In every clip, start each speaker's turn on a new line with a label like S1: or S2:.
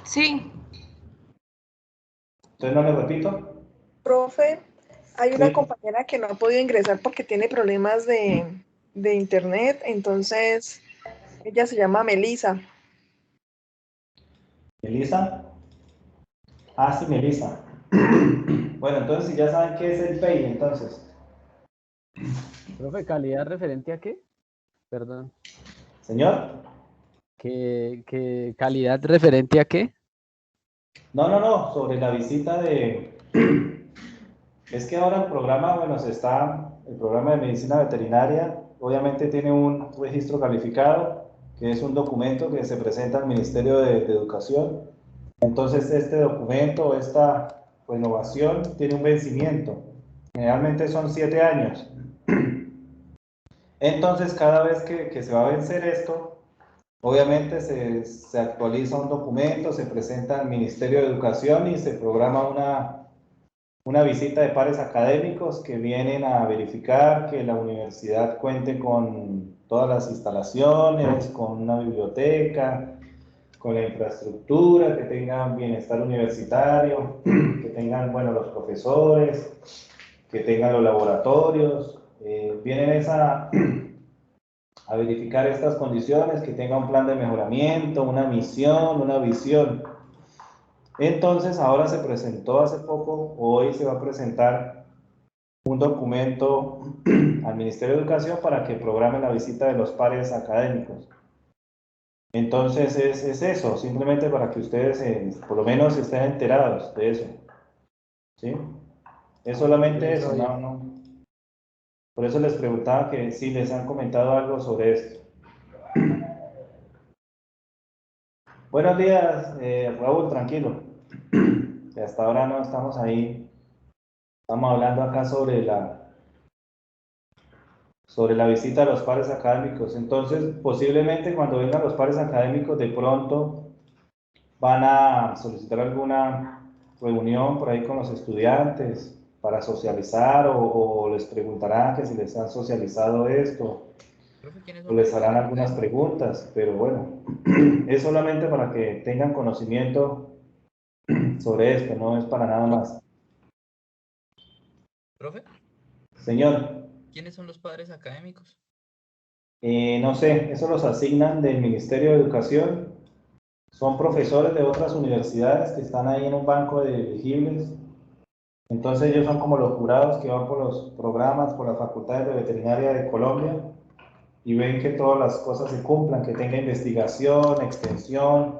S1: Sí,
S2: Entonces no le repito.
S3: Profe, hay una
S2: Sí.
S3: compañera que no ha podido ingresar porque tiene problemas de internet, entonces ella se llama Melisa.
S2: ¿Melissa? Ah, sí, Melissa. Bueno, entonces si ya saben qué es el PEI, entonces.
S4: Profe, ¿calidad referente a qué? Perdón.
S2: Señor.
S4: ¿Qué calidad referente a qué?
S2: No, sobre la visita de... Es que ahora el programa, bueno, el programa de medicina veterinaria, obviamente tiene un registro calificado, que es un documento que se presenta al Ministerio de Educación. Entonces, este documento, esta renovación, tiene un vencimiento. Generalmente son 7 años. Entonces, cada vez que se va a vencer esto, obviamente se actualiza un documento, se presenta al Ministerio de Educación y se programa una visita de pares académicos que vienen a verificar que la universidad cuente con todas las instalaciones, con una biblioteca, con la infraestructura, que tengan bienestar universitario, que tengan, bueno, los profesores, que tengan los laboratorios. Vienen a verificar estas condiciones, que tenga un plan de mejoramiento, una misión, una visión. Entonces, ahora se presentó hace poco, hoy se va a presentar un documento al Ministerio de Educación para que programe la visita de los pares académicos. Entonces, es eso, simplemente para que ustedes por lo menos estén enterados de eso. ¿Sí? Es solamente eso, no. Por eso les preguntaba que si les han comentado algo sobre esto. Buenos días, Raúl, tranquilo. Que hasta ahora no estamos ahí. Estamos hablando acá sobre la visita a los pares académicos. Entonces, posiblemente cuando vengan los pares académicos, de pronto van a solicitar alguna reunión por ahí con los estudiantes para socializar o les preguntarán que si les han socializado esto o les harán algunas preguntas, pero bueno, es solamente para que tengan conocimiento sobre esto, no es para nada más.
S5: ¿Profe?
S2: Señor.
S5: ¿Quiénes son los padres académicos?
S2: No sé, eso los asignan del Ministerio de Educación. Son profesores de otras universidades que están ahí en un banco de elegibles. Entonces ellos son como los jurados que van por los programas, por las facultades de veterinaria de Colombia y ven que todas las cosas se cumplan, que tenga investigación, extensión,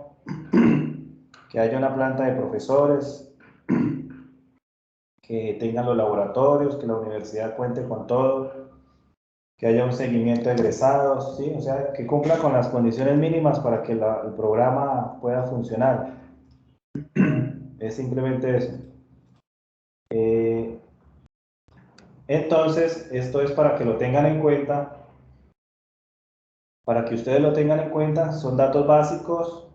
S2: que haya una planta de profesores, que tengan los laboratorios, que la universidad cuente con todo, que haya un seguimiento de egresados, ¿sí? O sea, que cumpla con las condiciones mínimas para que el programa pueda funcionar. Es simplemente eso. Entonces, esto es para que lo tengan en cuenta, para que ustedes lo tengan en cuenta, son datos básicos.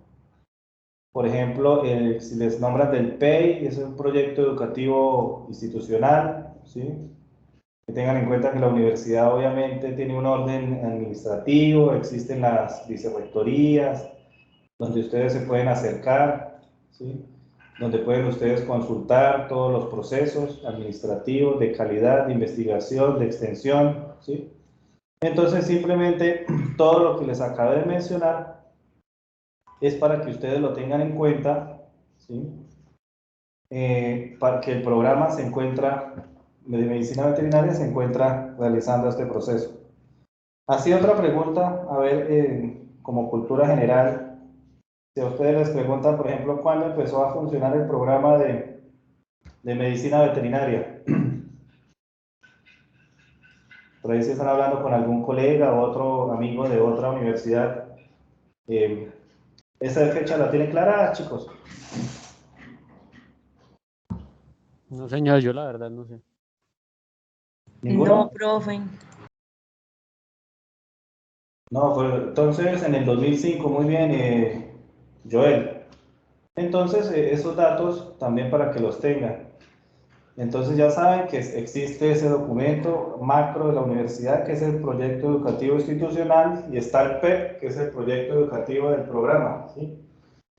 S2: Por ejemplo, si les nombran del PEI, es un proyecto educativo institucional, ¿sí? Que tengan en cuenta que la universidad obviamente tiene un orden administrativo, existen las vicerrectorías, donde ustedes se pueden acercar, ¿sí? Donde pueden ustedes consultar todos los procesos administrativos de calidad, de investigación, de extensión, ¿sí? Entonces, simplemente todo lo que les acabo de mencionar es para que ustedes lo tengan en cuenta, ¿sí? Para que el programa de medicina veterinaria se encuentra realizando este proceso. Así otra pregunta, a ver, como cultura general, si a ustedes les preguntan, por ejemplo, ¿cuándo empezó a funcionar el programa de medicina veterinaria? Por ahí si están hablando con algún colega o otro amigo de otra universidad. ¿Esa fecha la tienen clara, chicos?
S4: No, señor, yo la verdad no sé.
S2: ¿Ninguno?
S1: no, profe.
S2: No, fue entonces en el 2005, muy bien, Joel. Entonces, esos datos también para que los tengan. Entonces ya saben que existe ese documento macro de la universidad, que es el proyecto educativo institucional, y está el PEP, que es el proyecto educativo del programa, ¿sí?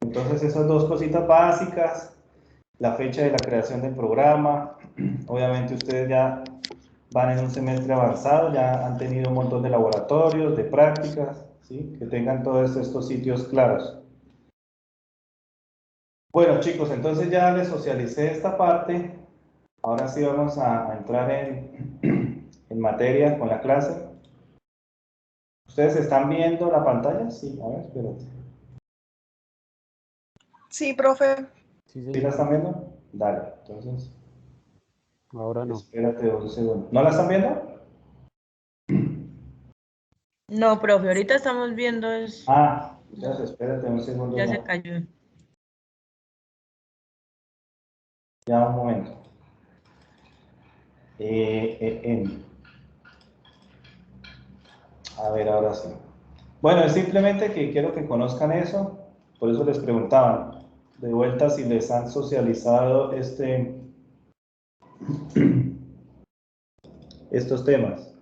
S2: Entonces, esas dos cositas básicas, la fecha de la creación del programa, obviamente ustedes ya van en un semestre avanzado, ya han tenido un montón de laboratorios, de prácticas, ¿sí? Que tengan todos estos sitios claros. Bueno, chicos, entonces ya les socialicé esta parte. Ahora sí vamos a entrar en materia con la clase. ¿Ustedes están viendo la pantalla? Sí, a ver, espérate.
S3: Sí, profe.
S4: Sí,
S2: ¿Sí la están
S4: señor.
S2: viendo? Dale, entonces,
S4: Ahora no.
S2: espérate un segundo. ¿No la están viendo?
S1: No, profe, ahorita estamos viendo es,
S2: Ah, entonces espérate un segundo.
S1: ya se cayó.
S2: Ya un momento. A ver, ahora sí. Bueno, es simplemente que quiero que conozcan eso, por eso les preguntaban de vuelta si les han socializado estos temas.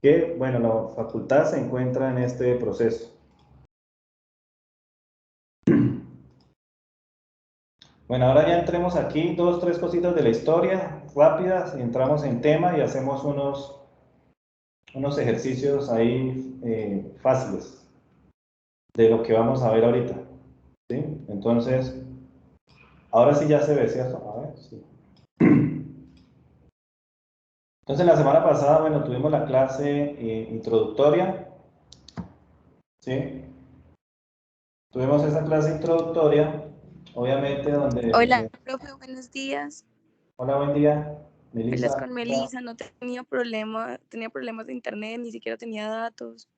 S2: Que, bueno, la facultad se encuentra en este proceso. Bueno, ahora ya entremos aquí, dos, tres cositas de la historia, rápidas, y entramos en tema y hacemos unos ejercicios ahí fáciles de lo que vamos a ver ahorita. ¿Sí? Entonces, ahora sí ya se ve, ¿cierto? A ver, sí. Entonces, la semana pasada, bueno, tuvimos la clase introductoria, ¿sí? Tuvimos esa clase introductoria, obviamente, donde...
S6: Hola, profe, buenos días.
S2: hola, buen día,
S6: Hablas
S2: Melissa.
S6: con Melissa, no tenía tenía problemas de internet, ni siquiera tenía datos.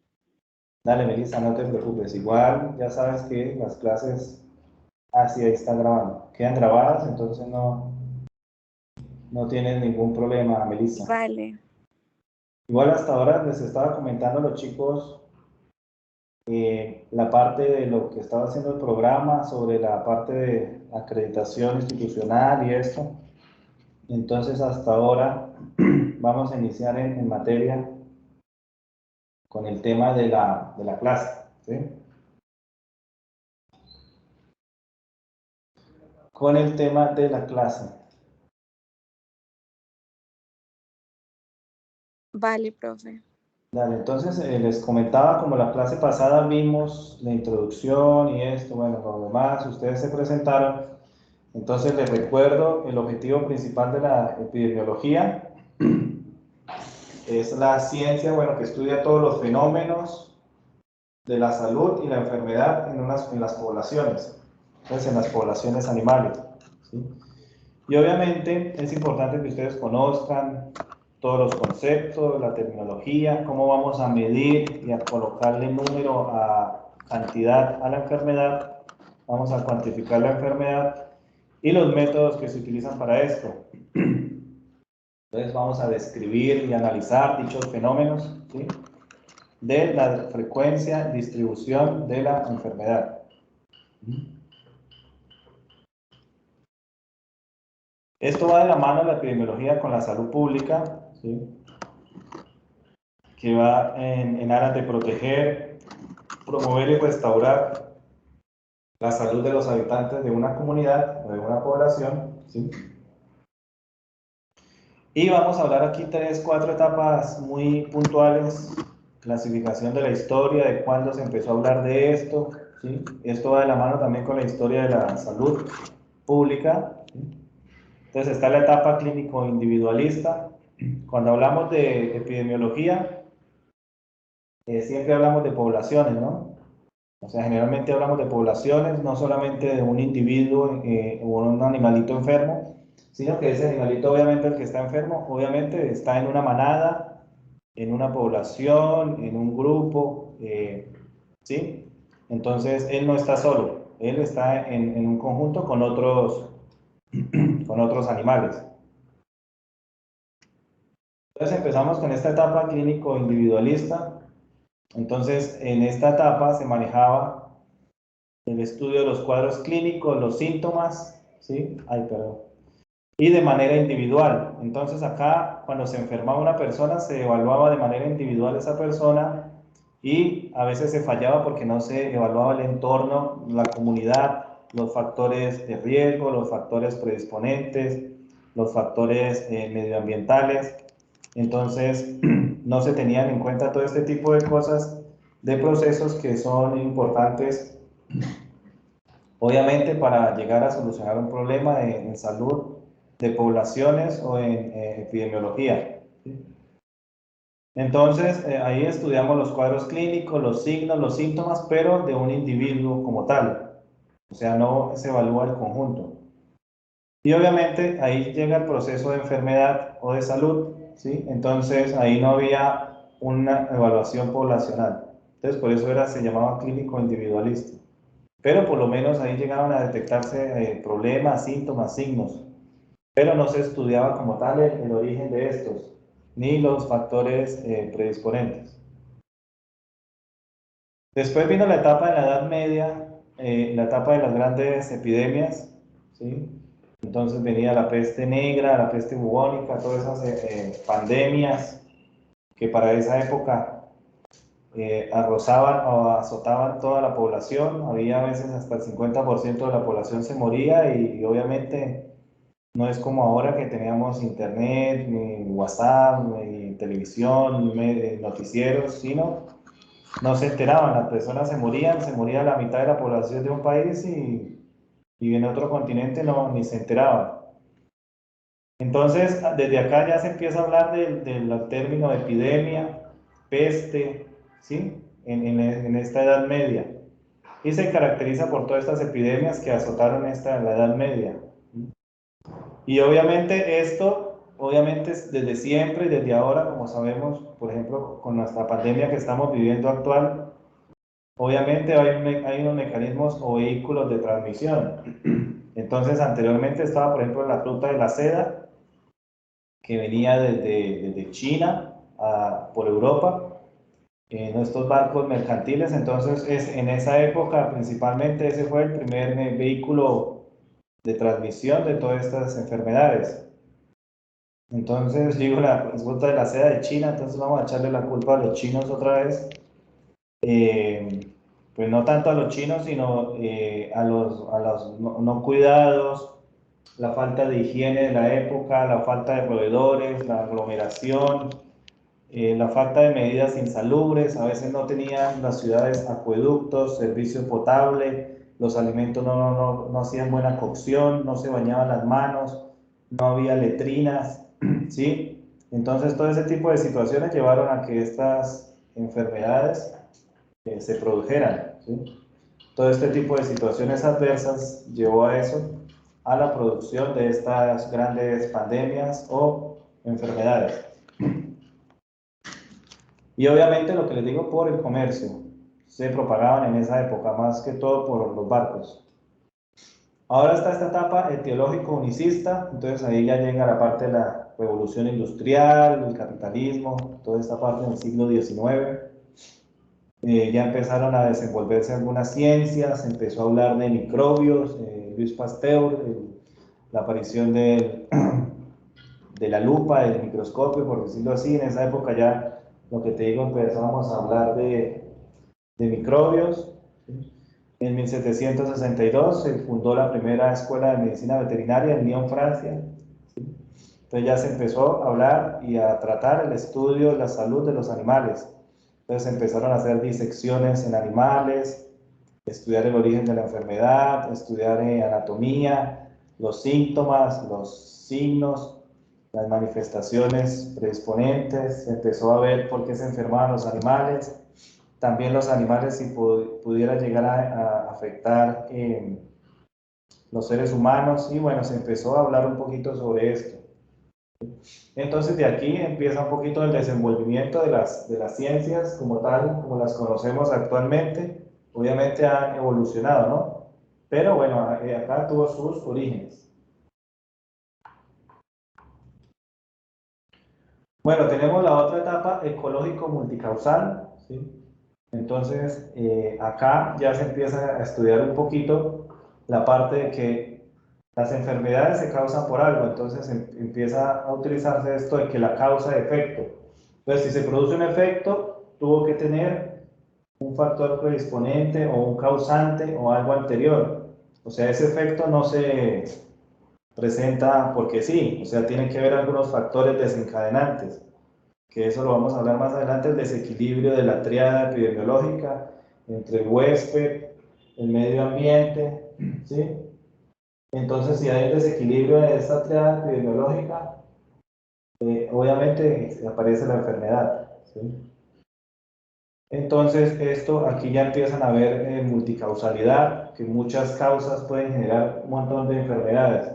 S2: Dale, Melissa, no te preocupes. Igual, ya sabes que las clases, así ahí están grabando. Quedan grabadas, entonces no tienes ningún problema, Melissa.
S6: Vale,
S2: Igual hasta ahora les estaba comentando a los chicos la parte de lo que estaba haciendo el programa sobre la parte de acreditación institucional y esto. Entonces hasta ahora vamos a iniciar en materia con el tema de la clase, ¿sí? Con el tema de la clase.
S6: vale, profe.
S2: Dale, entonces les comentaba, como la clase pasada vimos la introducción y esto, bueno, lo demás, ustedes se presentaron. Entonces les recuerdo, el objetivo principal de la epidemiología es la ciencia, bueno, que estudia todos los fenómenos de la salud y la enfermedad en las poblaciones, entonces en las poblaciones animales, ¿sí? Y obviamente es importante que ustedes conozcan todos los conceptos, la terminología, cómo vamos a medir y a colocarle número a cantidad a la enfermedad, vamos a cuantificar la enfermedad y los métodos que se utilizan para esto. Entonces vamos a describir y analizar dichos fenómenos, ¿sí? De la frecuencia, distribución de la enfermedad. Esto va de la mano de la epidemiología con la salud pública, ¿sí? Que va en aras de proteger, promover y restaurar la salud de los habitantes de una comunidad o de una población, ¿sí? Y vamos a hablar aquí tres, cuatro etapas muy puntuales: clasificación de la historia, de cuándo se empezó a hablar de esto, ¿sí? Esto va de la mano también con la historia de la salud pública, ¿sí? Entonces está la etapa clínico individualista. Cuando hablamos de epidemiología, siempre hablamos de poblaciones, ¿no? O sea, generalmente hablamos de poblaciones, no solamente de un individuo o un animalito enfermo, sino que ese animalito, obviamente, el que está enfermo, obviamente está en una manada, en una población, en un grupo, ¿sí? Entonces, él no está solo, él está en un conjunto con otros animales. Entonces empezamos con esta etapa clínico individualista. Entonces, en esta etapa se manejaba el estudio de los cuadros clínicos, los síntomas, ¿sí? Ay, perdón. Y de manera individual. Entonces acá, cuando se enfermaba una persona, se evaluaba de manera individual esa persona y a veces se fallaba porque no se evaluaba el entorno, la comunidad, los factores de riesgo, los factores predisponentes, los factores medioambientales. Entonces, no se tenían en cuenta todo este tipo de cosas, de procesos que son importantes, obviamente, para llegar a solucionar un problema en salud de poblaciones o en epidemiología. Entonces, ahí estudiamos los cuadros clínicos, los signos, los síntomas, pero de un individuo como tal. O sea, no se evalúa el conjunto. Y obviamente ahí llega el proceso de enfermedad o de salud, ¿sí? Entonces, ahí no había una evaluación poblacional. Entonces, por eso se llamaba clínico individualista. Pero por lo menos ahí llegaban a detectarse problemas, síntomas, signos. Pero no se estudiaba como tal el origen de estos, ni los factores predisponentes. Después vino la etapa de la Edad Media, la etapa de las grandes epidemias, ¿sí? Entonces venía la peste negra, la peste bubónica, todas esas pandemias que para esa época arrozaban o azotaban toda la población. Había a veces hasta el 50% de la población se moría y obviamente no es como ahora que teníamos internet, ni WhatsApp, ni televisión, ni noticieros, sino no se enteraban, las personas se moría la mitad de la población de un país y en otro continente no, ni se enteraban. Entonces, desde acá ya se empieza a hablar del término epidemia, peste, ¿sí? En esta Edad Media. Y se caracteriza por todas estas epidemias que azotaron la Edad Media. Y obviamente esto, desde siempre y desde ahora, como sabemos, por ejemplo, con nuestra pandemia que estamos viviendo actual, obviamente hay unos mecanismos o vehículos de transmisión. Entonces, anteriormente estaba, por ejemplo, la fruta de la seda, que venía desde China por Europa, en estos barcos mercantiles. Entonces, en esa época, principalmente, ese fue el primer vehículo de transmisión de todas estas enfermedades. Entonces, digo, la fruta de la seda de China, entonces vamos a echarle la culpa a los chinos otra vez. Pues no tanto a los chinos, sino a los no cuidados, la falta de higiene de la época, la falta de proveedores, la aglomeración, la falta de medidas insalubres. A veces no tenían las ciudades acueductos, servicio potable, los alimentos no hacían buena cocción, no se bañaban las manos, no había letrinas, ¿sí? Entonces todo ese tipo de situaciones llevaron a que estas enfermedades se produjeran, ¿sí? Todo este tipo de situaciones adversas llevó a eso, a la producción de estas grandes pandemias o enfermedades. Y obviamente lo que les digo, por el comercio, se propagaban en esa época, más que todo por los barcos. Ahora está esta etapa etiológico-unicista, entonces ahí ya llega la parte de la revolución industrial, el capitalismo, toda esta parte del siglo XIX. Ya empezaron a desenvolverse algunas ciencias, empezó a hablar de microbios, Louis Pasteur, la aparición de la lupa, del microscopio, por decirlo así. En esa época ya, lo que te digo, empezamos a hablar de microbios. En 1762 se fundó la primera escuela de medicina veterinaria en Lyon, Francia. Entonces ya se empezó a hablar y a tratar el estudio de la salud de los animales. Entonces empezaron a hacer disecciones en animales, estudiar el origen de la enfermedad, estudiar anatomía, los síntomas, los signos, las manifestaciones predisponentes. Se empezó a ver por qué se enfermaban los animales, también los animales si pudiera llegar a afectar los seres humanos, y bueno, se empezó a hablar un poquito sobre esto. Entonces de aquí empieza un poquito el desenvolvimiento de las ciencias como tal, como las conocemos actualmente. Obviamente han evolucionado, ¿no? Pero bueno, acá tuvo sus orígenes. Bueno, tenemos la otra etapa, ecológico multicausal, ¿sí? Entonces, acá ya se empieza a estudiar un poquito la parte de que las enfermedades se causan por algo. Entonces empieza a utilizarse esto de que la causa de efecto. Entonces, si se produce un efecto, tuvo que tener un factor predisponente o un causante o algo anterior. O sea, ese efecto no se presenta porque sí, o sea, tiene que haber algunos factores desencadenantes, que eso lo vamos a hablar más adelante, el desequilibrio de la tríada epidemiológica entre el huésped, el medio ambiente, ¿sí? Entonces, si hay un desequilibrio de esta tríada epidemiológica, obviamente aparece la enfermedad, ¿sí? Entonces, esto aquí ya empiezan a ver multicausalidad, que muchas causas pueden generar un montón de enfermedades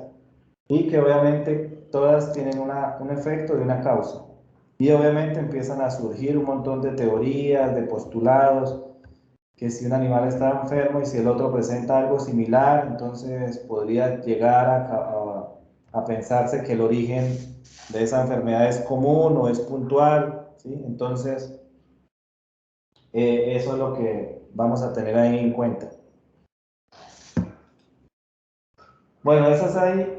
S2: y que obviamente todas tienen un efecto de una causa. Y obviamente empiezan a surgir un montón de teorías, de postulados, que si un animal está enfermo y si el otro presenta algo similar, entonces podría llegar a pensarse que el origen de esa enfermedad es común o es puntual, ¿sí? Entonces, eso es lo que vamos a tener ahí en cuenta. Bueno, eso es ahí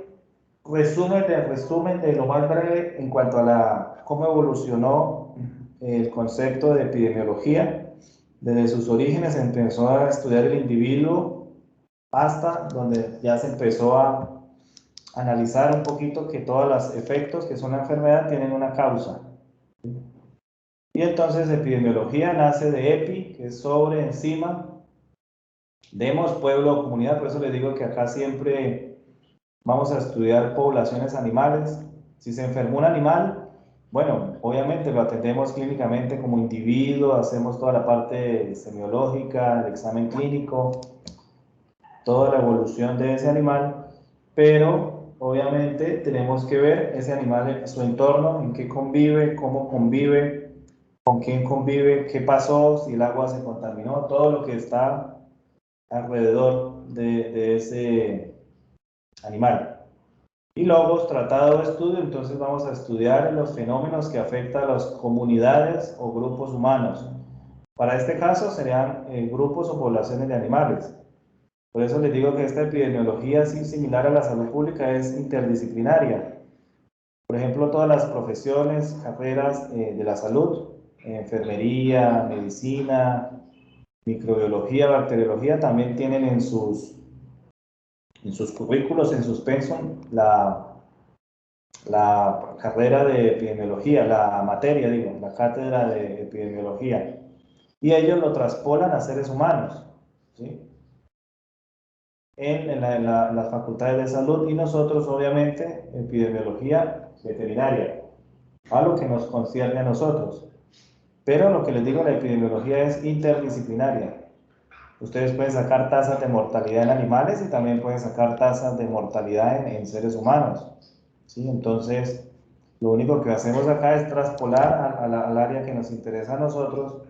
S2: resumen de lo más breve en cuanto a cómo evolucionó el concepto de epidemiología. Desde sus orígenes empezó a estudiar el individuo hasta donde ya se empezó a analizar un poquito que todos los efectos que son la enfermedad tienen una causa. Y entonces epidemiología nace de epi, que es sobre, encima, demos, pueblo o comunidad. Por eso les digo que acá siempre vamos a estudiar poblaciones animales. Si se enfermó un animal, bueno, obviamente lo atendemos clínicamente como individuo, hacemos toda la parte semiológica, el examen clínico, toda la evolución de ese animal, pero obviamente tenemos que ver ese animal, su entorno, en qué convive, cómo convive, con quién convive, qué pasó, si el agua se contaminó, todo lo que está alrededor de ese animal. Y logos, tratado de estudio, entonces vamos a estudiar los fenómenos que afectan a las comunidades o grupos humanos. Para este caso serían grupos o poblaciones de animales. Por eso les digo que esta epidemiología, así similar a la salud pública, es interdisciplinaria. Por ejemplo, todas las profesiones, carreras de la salud, enfermería, medicina, microbiología, bacteriología, también tienen en sus currículos, en sus pensum, la carrera de epidemiología, la materia, digo, la cátedra de epidemiología. Y ellos lo traspolan a seres humanos, ¿sí? En las facultades de salud, y nosotros, obviamente, epidemiología veterinaria, a lo que nos concierne a nosotros. Pero lo que les digo, la epidemiología es interdisciplinaria. Ustedes pueden sacar tasas de mortalidad en animales y también pueden sacar tasas de mortalidad en seres humanos, ¿sí? Entonces, lo único que hacemos acá es traspolar al área que nos interesa a nosotros,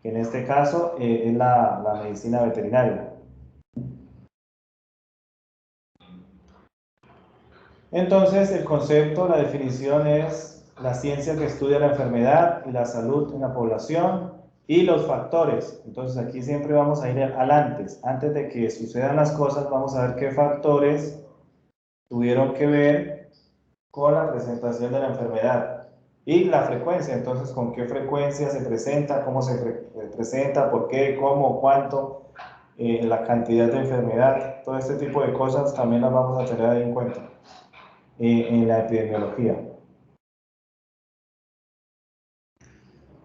S2: que en este caso es la medicina veterinaria. Entonces, el concepto, la definición es la ciencia que estudia la enfermedad y la salud en la población y los factores. Entonces, aquí siempre vamos a ir al antes. Antes de que sucedan las cosas, vamos a ver qué factores tuvieron que ver con la presentación de la enfermedad y la frecuencia. Entonces, con qué frecuencia se presenta, cómo se presenta, por qué, cómo, cuánto, la cantidad de enfermedad, todo este tipo de cosas también las vamos a tener ahí en cuenta en la epidemiología.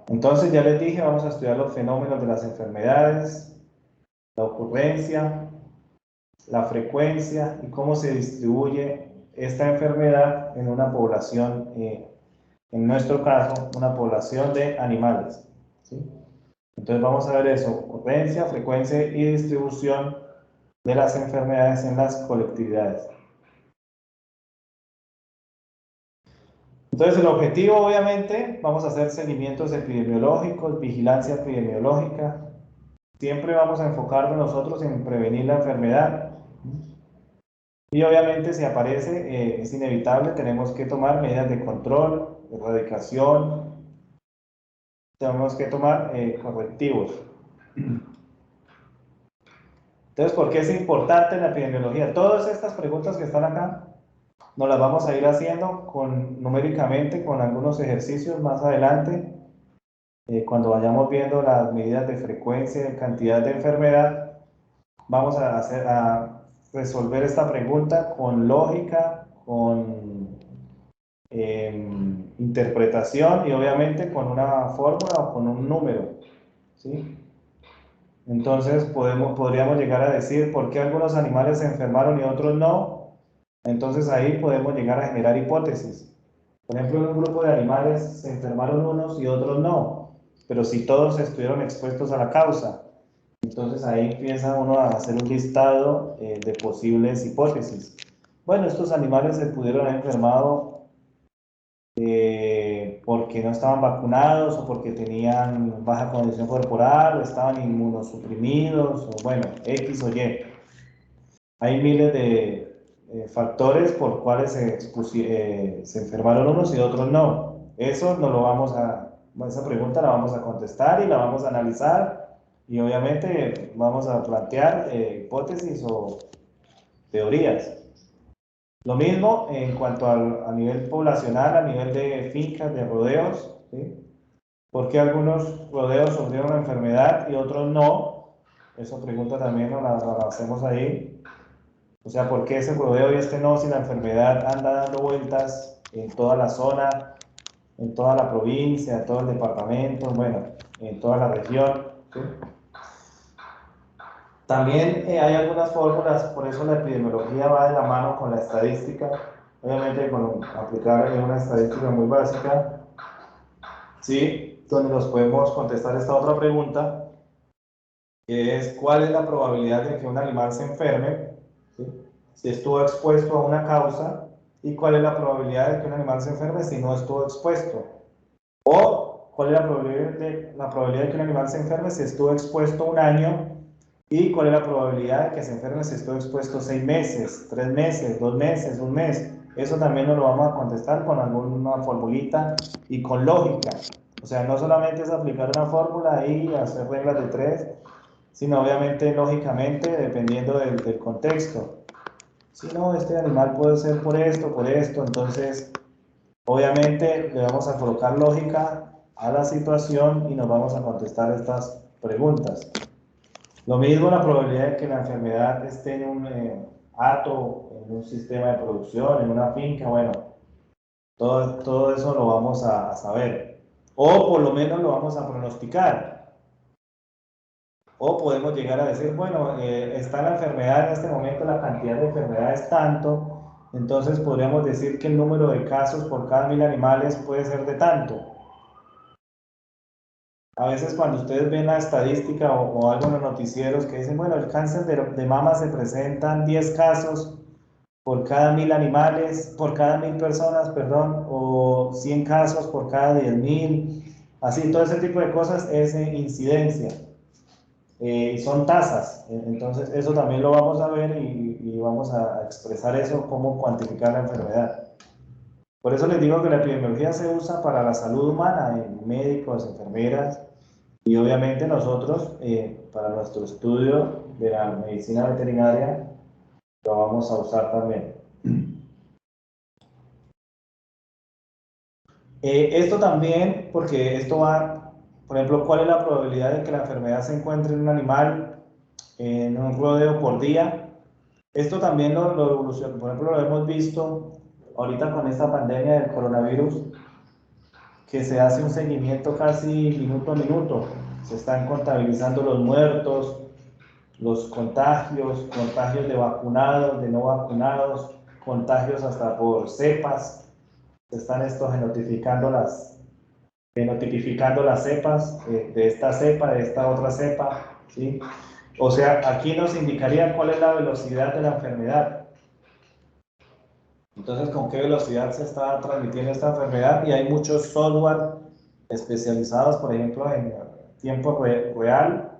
S2: Entonces, ya les dije, vamos a estudiar los fenómenos de las enfermedades, la ocurrencia, la frecuencia y cómo se distribuye esta enfermedad en una población, en nuestro caso, una población de animales, ¿sí? Entonces vamos a ver eso, ocurrencia, frecuencia y distribución de las enfermedades en las colectividades. Entonces el objetivo, obviamente, vamos a hacer seguimientos epidemiológicos, vigilancia epidemiológica. Siempre vamos a enfocarnos nosotros en prevenir la enfermedad. Y obviamente si aparece, es inevitable, tenemos que tomar medidas de control, erradicación, tenemos que tomar correctivos. Entonces, ¿por qué es importante la epidemiología? Todas estas preguntas que están acá, nos las vamos a ir haciendo numéricamente con algunos ejercicios más adelante, cuando vayamos viendo las medidas de frecuencia y cantidad de enfermedad, vamos a resolver esta pregunta con lógica, con interpretación y obviamente con una fórmula o con un número, ¿sí? Entonces podríamos llegar a decir por qué algunos animales se enfermaron y otros no. Entonces ahí podemos llegar a generar hipótesis. Por ejemplo, en un grupo de animales se enfermaron unos y otros no, pero si todos estuvieron expuestos a la causa. Entonces ahí empieza uno a hacer un listado de posibles hipótesis. Bueno, estos animales se pudieron haber enfermado porque no estaban vacunados o porque tenían baja condición corporal o estaban inmunosuprimidos o bueno, X o Y. Hay miles de factores por cuales se enfermaron unos y otros no. Eso no lo vamos a, esa pregunta la vamos a contestar y la vamos a analizar y obviamente vamos a plantear hipótesis o teorías. Lo mismo en cuanto a nivel poblacional, a nivel de fincas, de rodeos, ¿sí? ¿Por qué algunos rodeos sufrieron una enfermedad y otros no? Esa pregunta también la hacemos ahí. O sea, ¿por qué ese rodeo y este no si la enfermedad anda dando vueltas en toda la zona, en toda la provincia, en todo el departamento, bueno, en toda la región, ¿sí? También hay algunas fórmulas, por eso la epidemiología va de la mano con la estadística, obviamente con aplicar una estadística muy básica, ¿sí? Donde nos podemos contestar esta otra pregunta, que es ¿cuál es la probabilidad de que un animal se enferme? ¿Sí? Si estuvo expuesto a una causa, y cuál es la probabilidad de que un animal se enferme si no estuvo expuesto. O cuál es la probabilidad de que un animal se enferme si estuvo expuesto un año. ¿Y cuál es la probabilidad de que se enferme si estuvo expuesto 6 meses, 3 meses, 2 meses, un mes? Eso también nos lo vamos a contestar con alguna formulita y con lógica. O sea, no solamente es aplicar una fórmula y hacer reglas de 3, sino obviamente lógicamente dependiendo del contexto. Si no, este animal puede ser por esto, entonces obviamente le vamos a colocar lógica a la situación y nos vamos a contestar estas preguntas. Lo mismo la probabilidad de que la enfermedad esté en un hato, en un sistema de producción, en una finca, bueno, todo eso lo vamos a saber. O por lo menos lo vamos a pronosticar. O podemos llegar a decir, bueno, está la enfermedad en este momento, la cantidad de enfermedad es tanto, entonces podríamos decir que el número de casos por cada 1000 animales puede ser de tanto. A veces cuando ustedes ven la estadística o algo en los noticieros que dicen, bueno, el cáncer de mama se presentan 10 casos por cada 1000 animales, por cada 1000 personas, perdón, o 100 casos por cada 10.000, así, todo ese tipo de cosas es incidencia, son tasas, entonces eso también lo vamos a ver y vamos a expresar eso, cómo cuantificar la enfermedad. Por eso les digo que la epidemiología se usa para la salud humana, en médicos, enfermeras, y obviamente nosotros, para nuestro estudio de la medicina veterinaria, lo vamos a usar también. Esto también, porque esto va, por ejemplo, ¿cuál es la probabilidad de que la enfermedad se encuentre en un animal en un rodeo por día? Esto también lo evoluciona, por ejemplo, lo hemos visto ahorita con esta pandemia del coronavirus, que se hace un seguimiento casi minuto a minuto. Se están contabilizando los muertos, los contagios, contagios de vacunados, de no vacunados, contagios hasta por cepas. Se están genotipificando las cepas de esta cepa, de esta otra cepa, ¿sí? O sea, aquí nos indicaría cuál es la velocidad de la enfermedad. Entonces, ¿con qué velocidad se está transmitiendo esta enfermedad? Y hay muchos software especializados, por ejemplo, en tiempo real,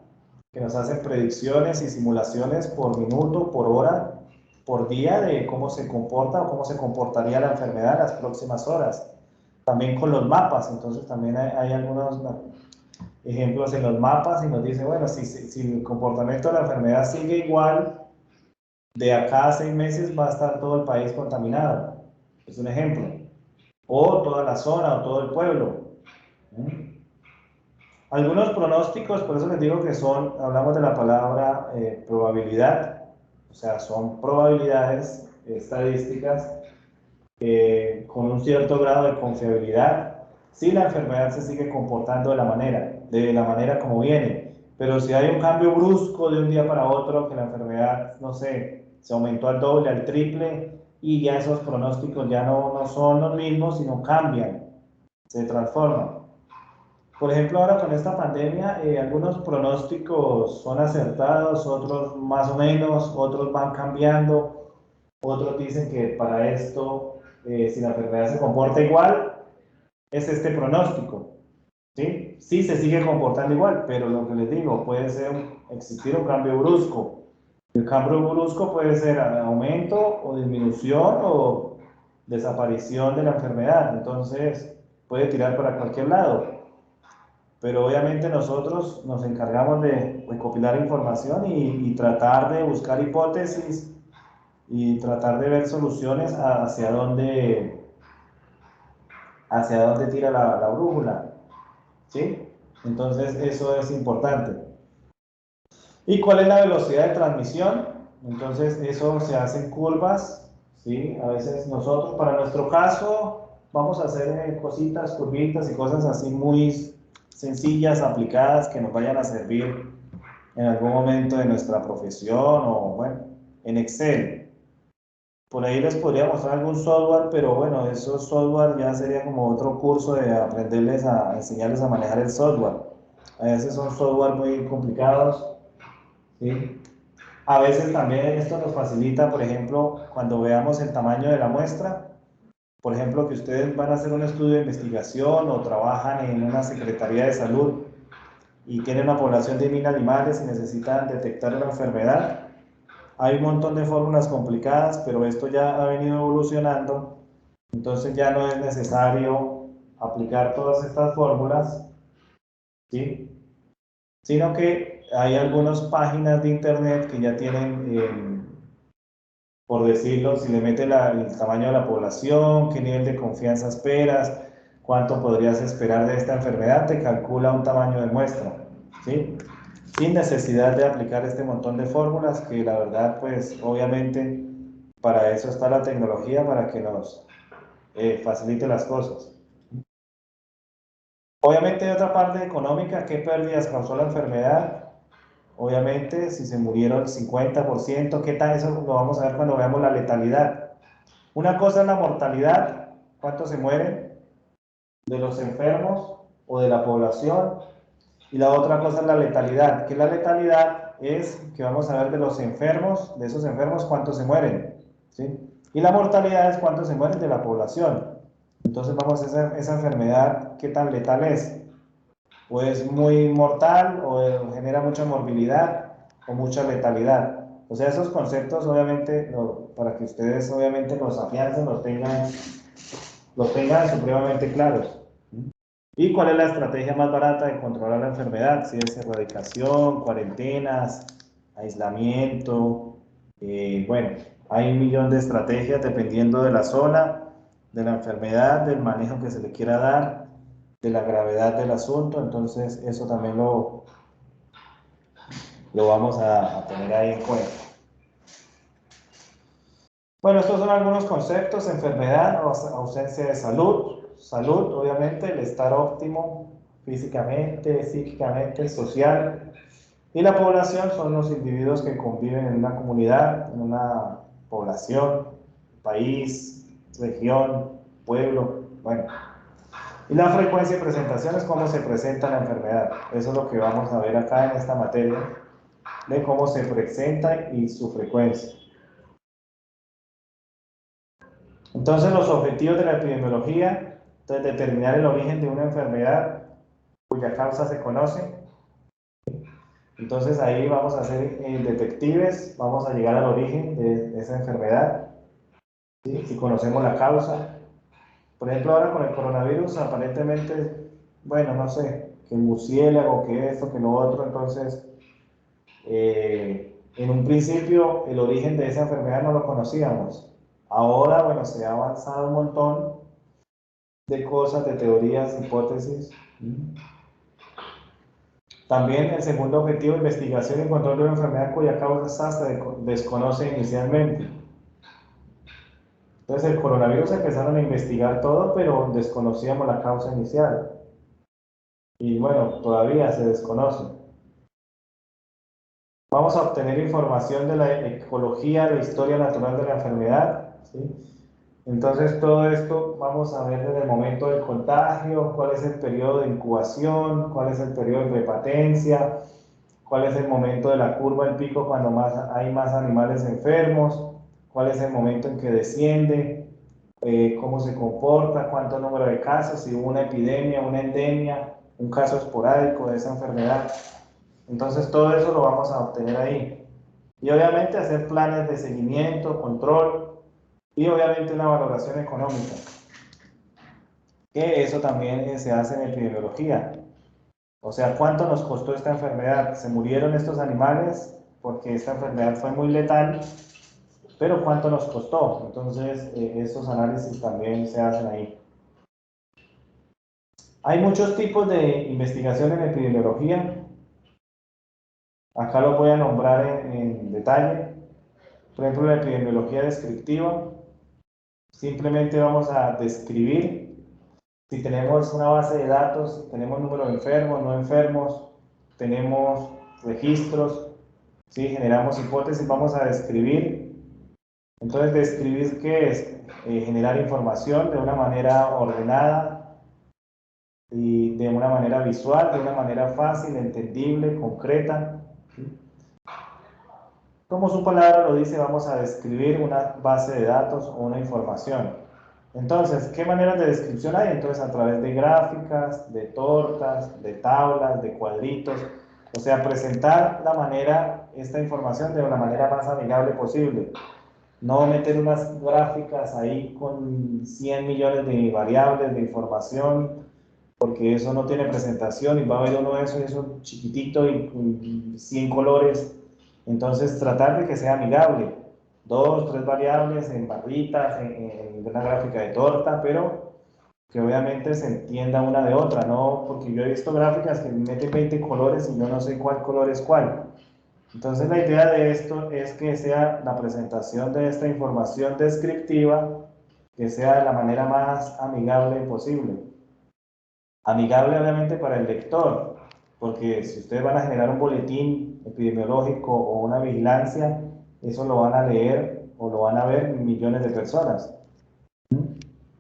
S2: que nos hacen predicciones y simulaciones por minuto, por hora, por día de cómo se comporta o cómo se comportaría la enfermedad en las próximas horas. También con los mapas, entonces también hay algunos ejemplos en los mapas y nos dice, bueno, si el comportamiento de la enfermedad sigue igual, de acá a 6 meses va a estar todo el país contaminado. Es un ejemplo. O toda la zona o todo el pueblo. Algunos pronósticos, por eso les digo que hablamos de la palabra probabilidad, o sea, son probabilidades estadísticas con un cierto grado de confiabilidad, si la enfermedad se sigue comportando de la manera como viene. Pero si hay un cambio brusco de un día para otro, que la enfermedad, no sé, se aumentó al doble, al triple, y ya esos pronósticos ya no son los mismos, sino cambian, se transforman. Por ejemplo, ahora con esta pandemia, algunos pronósticos son acertados, otros más o menos, otros van cambiando, otros dicen que para esto, si la enfermedad se comporta igual, es este pronóstico, ¿sí? Sí se sigue comportando igual, pero lo que les digo, puede existir un cambio brusco. El cambio brusco puede ser aumento o disminución o desaparición de la enfermedad, entonces puede tirar para cualquier lado. Pero obviamente nosotros nos encargamos de recopilar información y tratar de buscar hipótesis y tratar de ver soluciones hacia dónde tira la brújula, ¿sí? Entonces eso es importante. ¿Y cuál es la velocidad de transmisión? Entonces eso se hace en curvas, ¿sí? A veces nosotros, para nuestro caso, vamos a hacer cositas, curvitas y cosas así muy sencillas, aplicadas, que nos vayan a servir en algún momento de nuestra profesión o, bueno, en Excel. Por ahí les podría mostrar algún software, pero bueno, esos software ya sería como otro curso de enseñarles a manejar el software. A veces son software muy complicados, ¿sí? A veces también esto nos facilita, por ejemplo, cuando veamos el tamaño de la muestra, por ejemplo, que ustedes van a hacer un estudio de investigación o trabajan en una Secretaría de Salud y tienen una población de 1000 animales y necesitan detectar una enfermedad. Hay un montón de fórmulas complicadas, pero esto ya ha venido evolucionando, entonces ya no es necesario aplicar todas estas fórmulas, ¿sí? Sino que hay algunas páginas de internet que ya tienen, por decirlo, si le mete el tamaño de la población, qué nivel de confianza esperas, cuánto podrías esperar de esta enfermedad, te calcula un tamaño de muestra, ¿sí? Sin necesidad de aplicar este montón de fórmulas, que la verdad, pues obviamente para eso está la tecnología, para que nos facilite las cosas. Obviamente hay otra parte económica, ¿qué pérdidas causó la enfermedad? Obviamente, si se murieron el 50%, ¿qué tal? Eso lo vamos a ver cuando veamos la letalidad. Una cosa es la mortalidad, ¿cuántos se mueren de los enfermos o de la población? Y la otra cosa es la letalidad, que la letalidad es que vamos a ver de los enfermos, de esos enfermos, cuántos se mueren, ¿sí? Y la mortalidad es cuántos se mueren de la población. Entonces vamos a ver esa enfermedad, qué tan letal es. O es muy mortal, o genera mucha morbilidad, o mucha letalidad. O sea, esos conceptos, obviamente, para que ustedes, obviamente, los afiancen, los tengan supremamente claros. ¿Y cuál es la estrategia más barata de controlar la enfermedad? Si es erradicación, cuarentenas, aislamiento, bueno, hay un millón de estrategias dependiendo de la zona, de la enfermedad, del manejo que se le quiera dar, de la gravedad del asunto, entonces eso también lo vamos a tener ahí en cuenta. Bueno, estos son algunos conceptos: enfermedad, ausencia de salud, salud, obviamente, el estar óptimo físicamente, psíquicamente, social, y la población son los individuos que conviven en una comunidad, en una población, país, región, pueblo, bueno. Y la frecuencia de presentación es cómo se presenta la enfermedad. Eso es lo que vamos a ver acá en esta materia, de cómo se presenta y su frecuencia. Entonces, los objetivos de la epidemiología: entonces, determinar el origen de una enfermedad cuya causa se conoce. Entonces, ahí vamos a ser detectives, vamos a llegar al origen de esa enfermedad, ¿sí? Si conocemos la causa. Por ejemplo, ahora con el coronavirus, aparentemente, bueno, no sé, que el murciélago, que esto, que lo otro, entonces, en un principio, el origen de esa enfermedad no lo conocíamos. Ahora, bueno, se ha avanzado un montón de cosas, de teorías, hipótesis. También el segundo objetivo, investigación y control de una enfermedad cuya causa se desconoce inicialmente. Entonces el coronavirus empezaron a investigar todo, pero desconocíamos la causa inicial. Y bueno, todavía se desconoce. Vamos a obtener información de la ecología, la historia natural de la enfermedad, ¿sí? Entonces todo esto vamos a ver desde el momento del contagio, cuál es el periodo de incubación, cuál es el periodo de prepatencia, cuál es el momento de la curva, el pico cuando hay más animales enfermos, cuál es el momento en que desciende, cómo se comporta, cuánto número de casos, si hubo una epidemia, una endemia, un caso esporádico de esa enfermedad. Entonces todo eso lo vamos a obtener ahí. Y obviamente hacer planes de seguimiento, control y obviamente una valoración económica. Que eso también se hace en epidemiología. O sea, ¿cuánto nos costó esta enfermedad? ¿Se murieron estos animales porque esta enfermedad fue muy letal? Pero ¿cuánto nos costó? Entonces, esos análisis también se hacen ahí. Hay muchos tipos de investigación en epidemiología. Acá lo voy a nombrar en detalle. Por ejemplo, la epidemiología descriptiva. Simplemente vamos a describir si tenemos una base de datos, si tenemos número de enfermos, no enfermos, tenemos registros, ¿sí? Generamos hipótesis, vamos a describir. Entonces, describir, ¿qué es? Generar información de una manera ordenada y de una manera visual, de una manera fácil, entendible, concreta, ¿sí? Como su palabra lo dice, vamos a describir una base de datos o una información. Entonces, ¿qué maneras de descripción hay? Entonces, a través de gráficas, de tortas, de tablas, de cuadritos, o sea, presentar esta información de una manera más amigable posible. No meter unas gráficas ahí con 100 millones de variables de información, porque eso no tiene presentación y va a ver uno eso chiquitito y 100 colores. Entonces, tratar de que sea amigable. 2, 3 variables en barritas, en una gráfica de torta, pero que obviamente se entienda una de otra, ¿no? Porque yo he visto gráficas que meten 20 colores y yo no sé cuál color es cuál. Entonces, la idea de esto es que sea la presentación de esta información descriptiva, que sea de la manera más amigable posible. Amigable, obviamente, para el lector, porque si ustedes van a generar un boletín epidemiológico o una vigilancia, eso lo van a leer o lo van a ver millones de personas.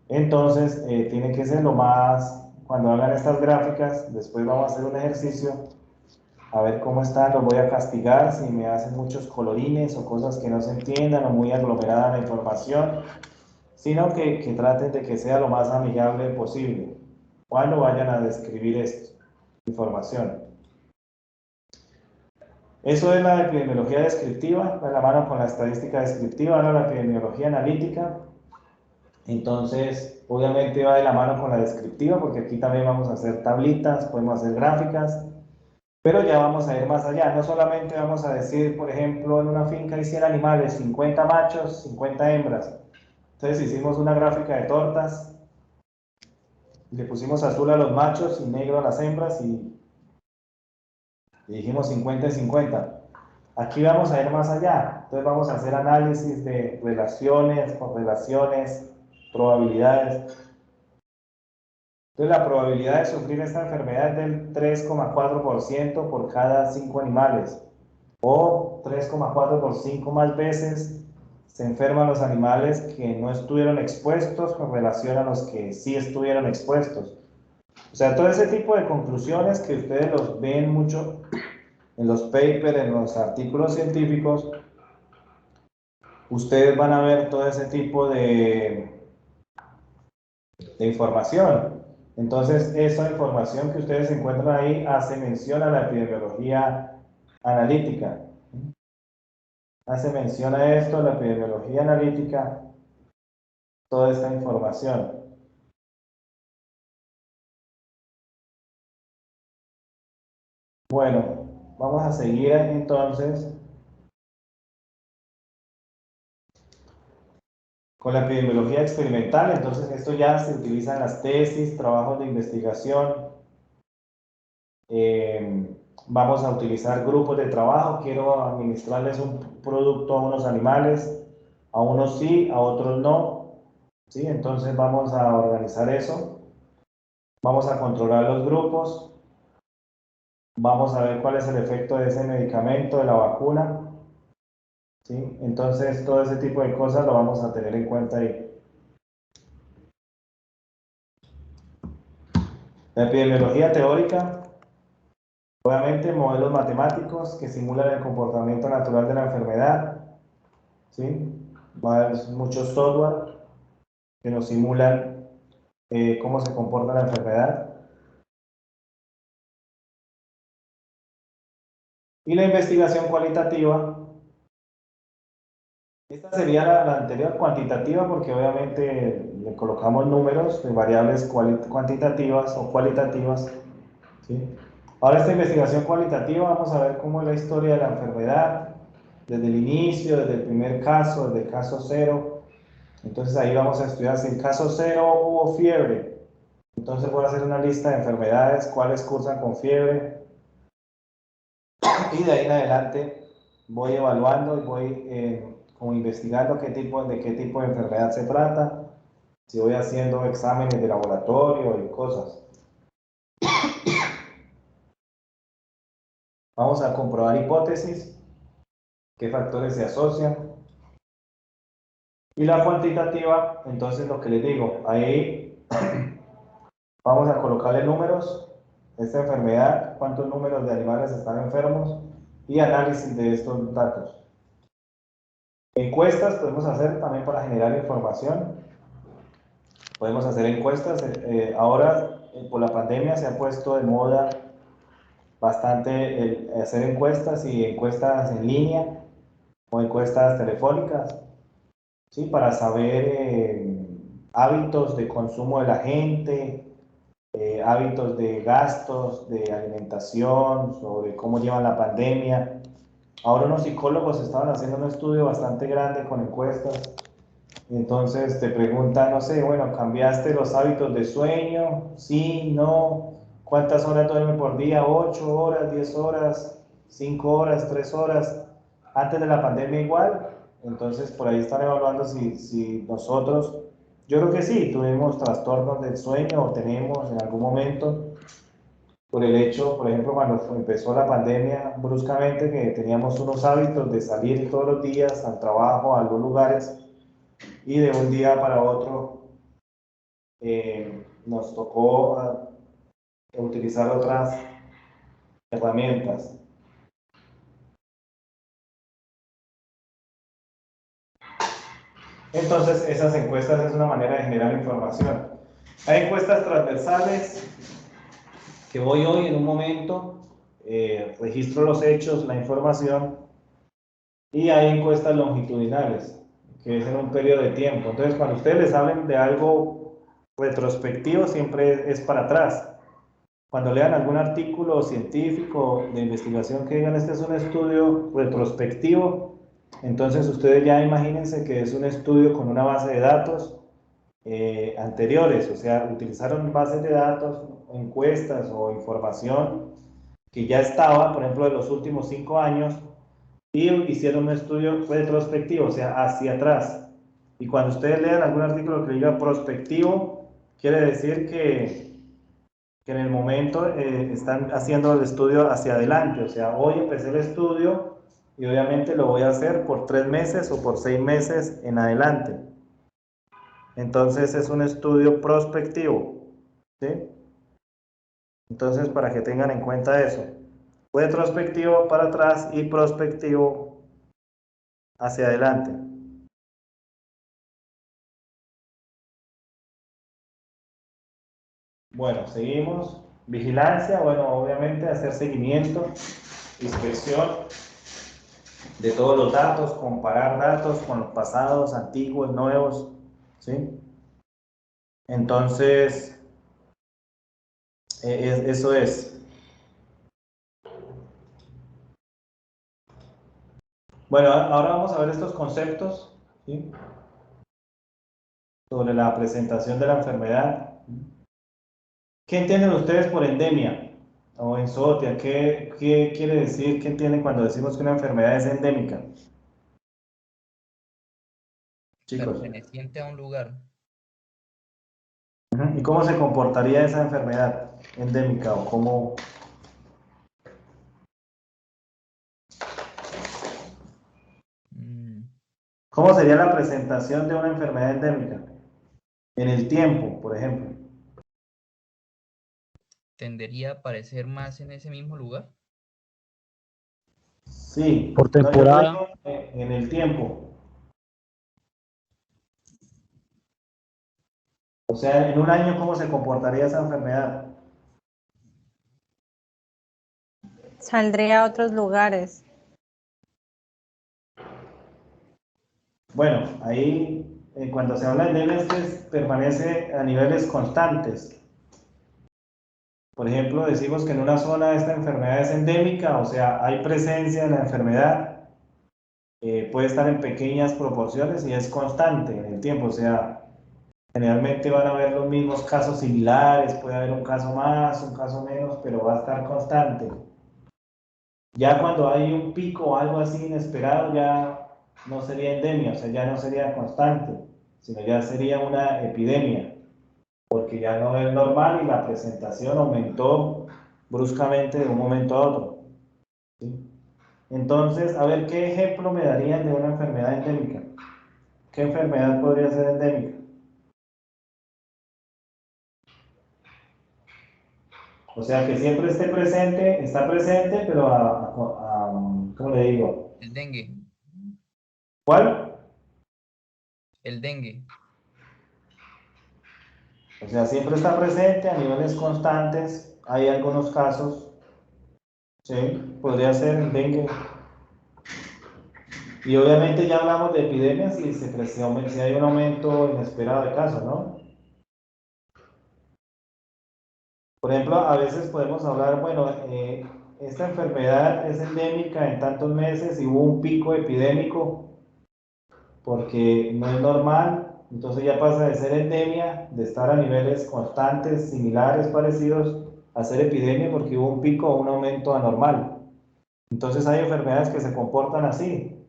S2: Entonces, tiene que ser lo más, cuando hagan estas gráficas, después vamos a hacer un ejercicio, a ver cómo están, los voy a castigar si me hacen muchos colorines o cosas que no se entiendan o muy aglomerada la información, sino que traten de que sea lo más amigable posible cuando vayan a describir esta información. Eso es la epidemiología descriptiva, va de la mano con la estadística descriptiva, ahora la epidemiología analítica. Entonces, obviamente va de la mano con la descriptiva, porque aquí también vamos a hacer tablitas, podemos hacer gráficas, pero ya vamos a ir más allá. No solamente vamos a decir, por ejemplo, en una finca hay 100 animales, 50 machos, 50 hembras. Entonces hicimos una gráfica de tortas, le pusimos azul a los machos y negro a las hembras y dijimos 50 y 50. Aquí vamos a ir más allá. Entonces vamos a hacer análisis de relaciones, correlaciones, probabilidades. Entonces la probabilidad de sufrir esta enfermedad es del 3,4% por cada 5 animales. O 3,4 por 5 más veces se enferman los animales que no estuvieron expuestos con relación a los que sí estuvieron expuestos. O sea, todo ese tipo de conclusiones que ustedes los ven mucho en los papers, en los artículos científicos, ustedes van a ver todo ese tipo de información. Entonces, esa información que ustedes encuentran ahí hace mención a la epidemiología analítica. Hace mención a esto, la epidemiología analítica, toda esta información. Bueno, vamos a seguir entonces con la epidemiología experimental. Entonces, esto ya se utiliza en las tesis, trabajos de investigación. Vamos a utilizar grupos de trabajo. Quiero administrarles un producto a unos animales, a unos sí, a otros no. ¿Sí? Entonces vamos a organizar eso. Vamos a controlar los grupos. Vamos a ver cuál es el efecto de ese medicamento, de la vacuna. ¿Sí? Entonces todo ese tipo de cosas lo vamos a tener en cuenta ahí. La epidemiología teórica, obviamente modelos matemáticos que simulan el comportamiento natural de la enfermedad, ¿sí? Va a haber muchos software que nos simulan cómo se comporta la enfermedad. Y la investigación cualitativa, esta sería la anterior, cuantitativa, porque obviamente le colocamos números de variables cuantitativas o cualitativas, ¿sí? Ahora esta investigación cualitativa vamos a ver cómo es la historia de la enfermedad, desde el inicio, desde el primer caso, desde el caso cero. Entonces ahí vamos a estudiar si en caso cero hubo fiebre. Entonces voy a hacer una lista de enfermedades, cuáles cursan con fiebre. Y de ahí en adelante voy evaluando y voy como investigando de qué tipo de enfermedad se trata. Si voy haciendo exámenes de laboratorio y cosas. Vamos a comprobar hipótesis, qué factores se asocian. Y la cuantitativa, entonces lo que les digo, ahí vamos a colocarle números, esta enfermedad, cuántos números de animales están enfermos y análisis de estos datos. Encuestas podemos hacer también para generar información. Podemos hacer encuestas. Ahora, por la pandemia, se ha puesto de moda bastante el hacer encuestas y encuestas en línea o encuestas telefónicas, ¿sí? Para saber hábitos de consumo de la gente, hábitos de gastos, de alimentación, sobre cómo llevan la pandemia. Ahora unos psicólogos estaban haciendo un estudio bastante grande con encuestas. Entonces te preguntan, no sé, bueno, ¿cambiaste los hábitos de sueño? Sí, no. ¿Cuántas horas duerme por día? 8 horas, 10 horas, 5 horas, 3 horas. Antes de la pandemia igual. Entonces por ahí están evaluando si nosotros, yo creo que sí, tuvimos trastornos del sueño o tenemos en algún momento por el hecho, por ejemplo, cuando empezó la pandemia bruscamente, que teníamos unos hábitos de salir todos los días al trabajo, a algunos lugares, y de un día para otro nos tocó utilizar otras herramientas. Entonces, esas encuestas es una manera de generar información. Hay encuestas transversales que voy hoy en un momento, registro los hechos, la información, y hay encuestas longitudinales, que es en un periodo de tiempo. Entonces, cuando ustedes les hablen de algo retrospectivo, siempre es para atrás. Cuando lean algún artículo científico de investigación que digan este es un estudio retrospectivo, entonces ustedes ya imagínense que es un estudio con una base de datos anteriores, o sea, utilizaron bases de datos, encuestas o información que ya estaba, por ejemplo, de los últimos 5 años, y hicieron un estudio retrospectivo, o sea, hacia atrás. Y cuando ustedes lean algún artículo que diga prospectivo, quiere decir que en el momento están haciendo el estudio hacia adelante, o sea, hoy empecé el estudio y obviamente lo voy a hacer por 3 meses o por 6 meses en adelante. Entonces es un estudio prospectivo, ¿sí? Entonces para que tengan en cuenta eso, retrospectivo para atrás y prospectivo hacia adelante. Bueno, seguimos. Vigilancia, bueno, obviamente hacer seguimiento, inspección de todos los datos, comparar datos con los pasados, antiguos, nuevos, ¿sí? Entonces, eso es. Bueno, ahora vamos a ver estos conceptos, ¿sí? Sobre la presentación de la enfermedad. ¿Qué entienden ustedes por endemia? o en zootia. ¿Qué quiere decir, qué entienden cuando decimos que una enfermedad es endémica? Chicos.
S5: Perteneciente a un lugar.
S2: Ujú. ¿Y cómo se comportaría esa enfermedad endémica o cómo?
S5: Mm,
S2: ¿Cómo sería la presentación de una enfermedad endémica? En el tiempo, por ejemplo.
S5: ¿Tendería a aparecer más en ese mismo lugar?
S2: Sí,
S4: Por
S2: no, yo lo
S4: temporada,
S2: digo en el tiempo. O sea, en un año, ¿cómo se comportaría esa enfermedad?
S7: Saldría a otros lugares.
S2: Bueno, ahí cuando se habla de endemia es que permanece a niveles constantes. Por ejemplo, decimos que en una zona esta enfermedad es endémica, o sea, hay presencia de la enfermedad, puede estar en pequeñas proporciones y es constante en el tiempo, o sea, generalmente van a haber los mismos casos similares, puede haber un caso más, un caso menos, pero va a estar constante. Ya cuando hay un pico o algo así inesperado, ya no sería endemia, o sea, ya no sería constante, sino ya sería una epidemia, porque ya no es normal y la presentación aumentó bruscamente de un momento a otro. ¿Sí? Entonces, a ver, ¿qué ejemplo me darían de una enfermedad endémica? ¿Qué enfermedad podría ser endémica? O sea, que siempre esté presente, está presente, pero ¿cómo le digo?
S5: El dengue.
S2: ¿Cuál?
S5: El dengue.
S2: O sea, siempre está presente a niveles constantes. Hay algunos casos, sí, podría ser el dengue. Y obviamente ya hablamos de epidemias y si hay un aumento inesperado de casos, ¿no? Por ejemplo, a veces podemos hablar, bueno, esta enfermedad es endémica en tantos meses y hubo un pico epidémico porque no es normal, entonces ya pasa de ser endemia, de estar a niveles constantes, similares, parecidos, a ser epidemia porque hubo un pico o un aumento anormal. Entonces hay enfermedades que se comportan así,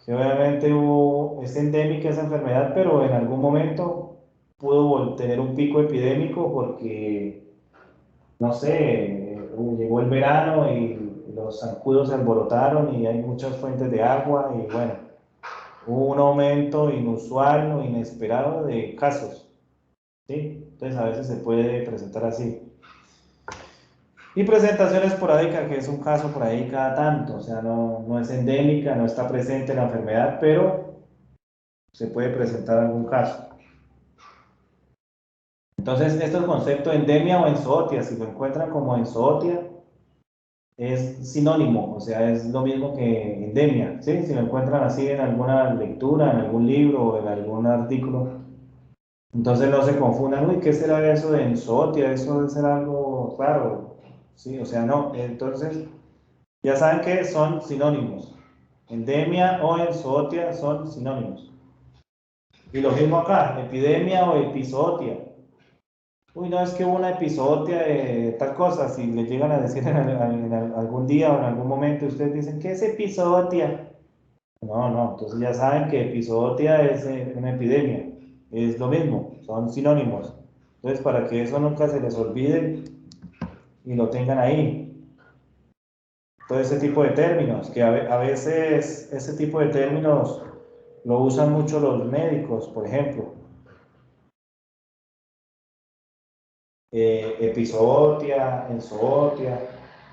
S2: que obviamente es endémica esa enfermedad, pero en algún momento pudo tener un pico epidémico porque, no sé, llegó el verano y los zancudos se alborotaron y hay muchas fuentes de agua y bueno, hubo un aumento inusual o inesperado de casos, ¿sí? Entonces a veces se puede presentar así. Y presentación esporádica, que es un caso por ahí cada tanto, o sea, no es endémica, no está presente la enfermedad, pero se puede presentar algún caso. Entonces, esto es el concepto de endemia o enzootia, si lo encuentran como enzootia, es sinónimo, o sea, es lo mismo que endemia, ¿sí? Si lo encuentran así en alguna lectura, en algún libro o en algún artículo, entonces no se confundan, uy, ¿qué será eso de enzootia? Eso debe ser algo raro, ¿sí? O sea, no, entonces ya saben que son sinónimos. Endemia o enzootia son sinónimos. Y lo mismo acá, epidemia o episootia. Uy, no, es que hubo una episootia de tal cosa, si le llegan a decir en algún día o en algún momento, ustedes dicen, ¿qué es episootia? No, entonces ya saben que episootia es una epidemia, es lo mismo, son sinónimos. Entonces, para que eso nunca se les olvide y lo tengan ahí. Todo ese tipo de términos, que a veces ese tipo de términos lo usan mucho los médicos, por ejemplo. Episootia, enzootia,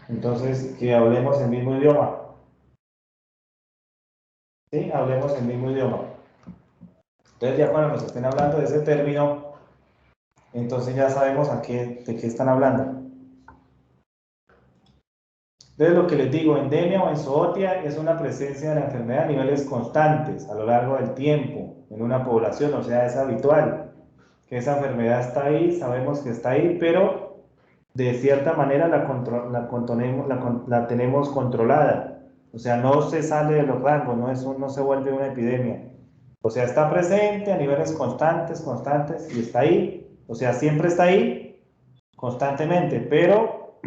S2: entonces que hablemos el mismo idioma. ¿Sí? Hablemos el mismo idioma. Entonces ya cuando nos estén hablando de ese término, entonces ya sabemos de qué están hablando. Entonces lo que les digo, endemia o enzootia es una presencia de la enfermedad a niveles constantes a lo largo del tiempo en una población, o sea, es habitual que esa enfermedad está ahí, sabemos que está ahí, pero de cierta manera la tenemos controlada. O sea, no se sale de los rangos, no se vuelve una epidemia. O sea, está presente a niveles constantes y está ahí. O sea, siempre está ahí, constantemente, pero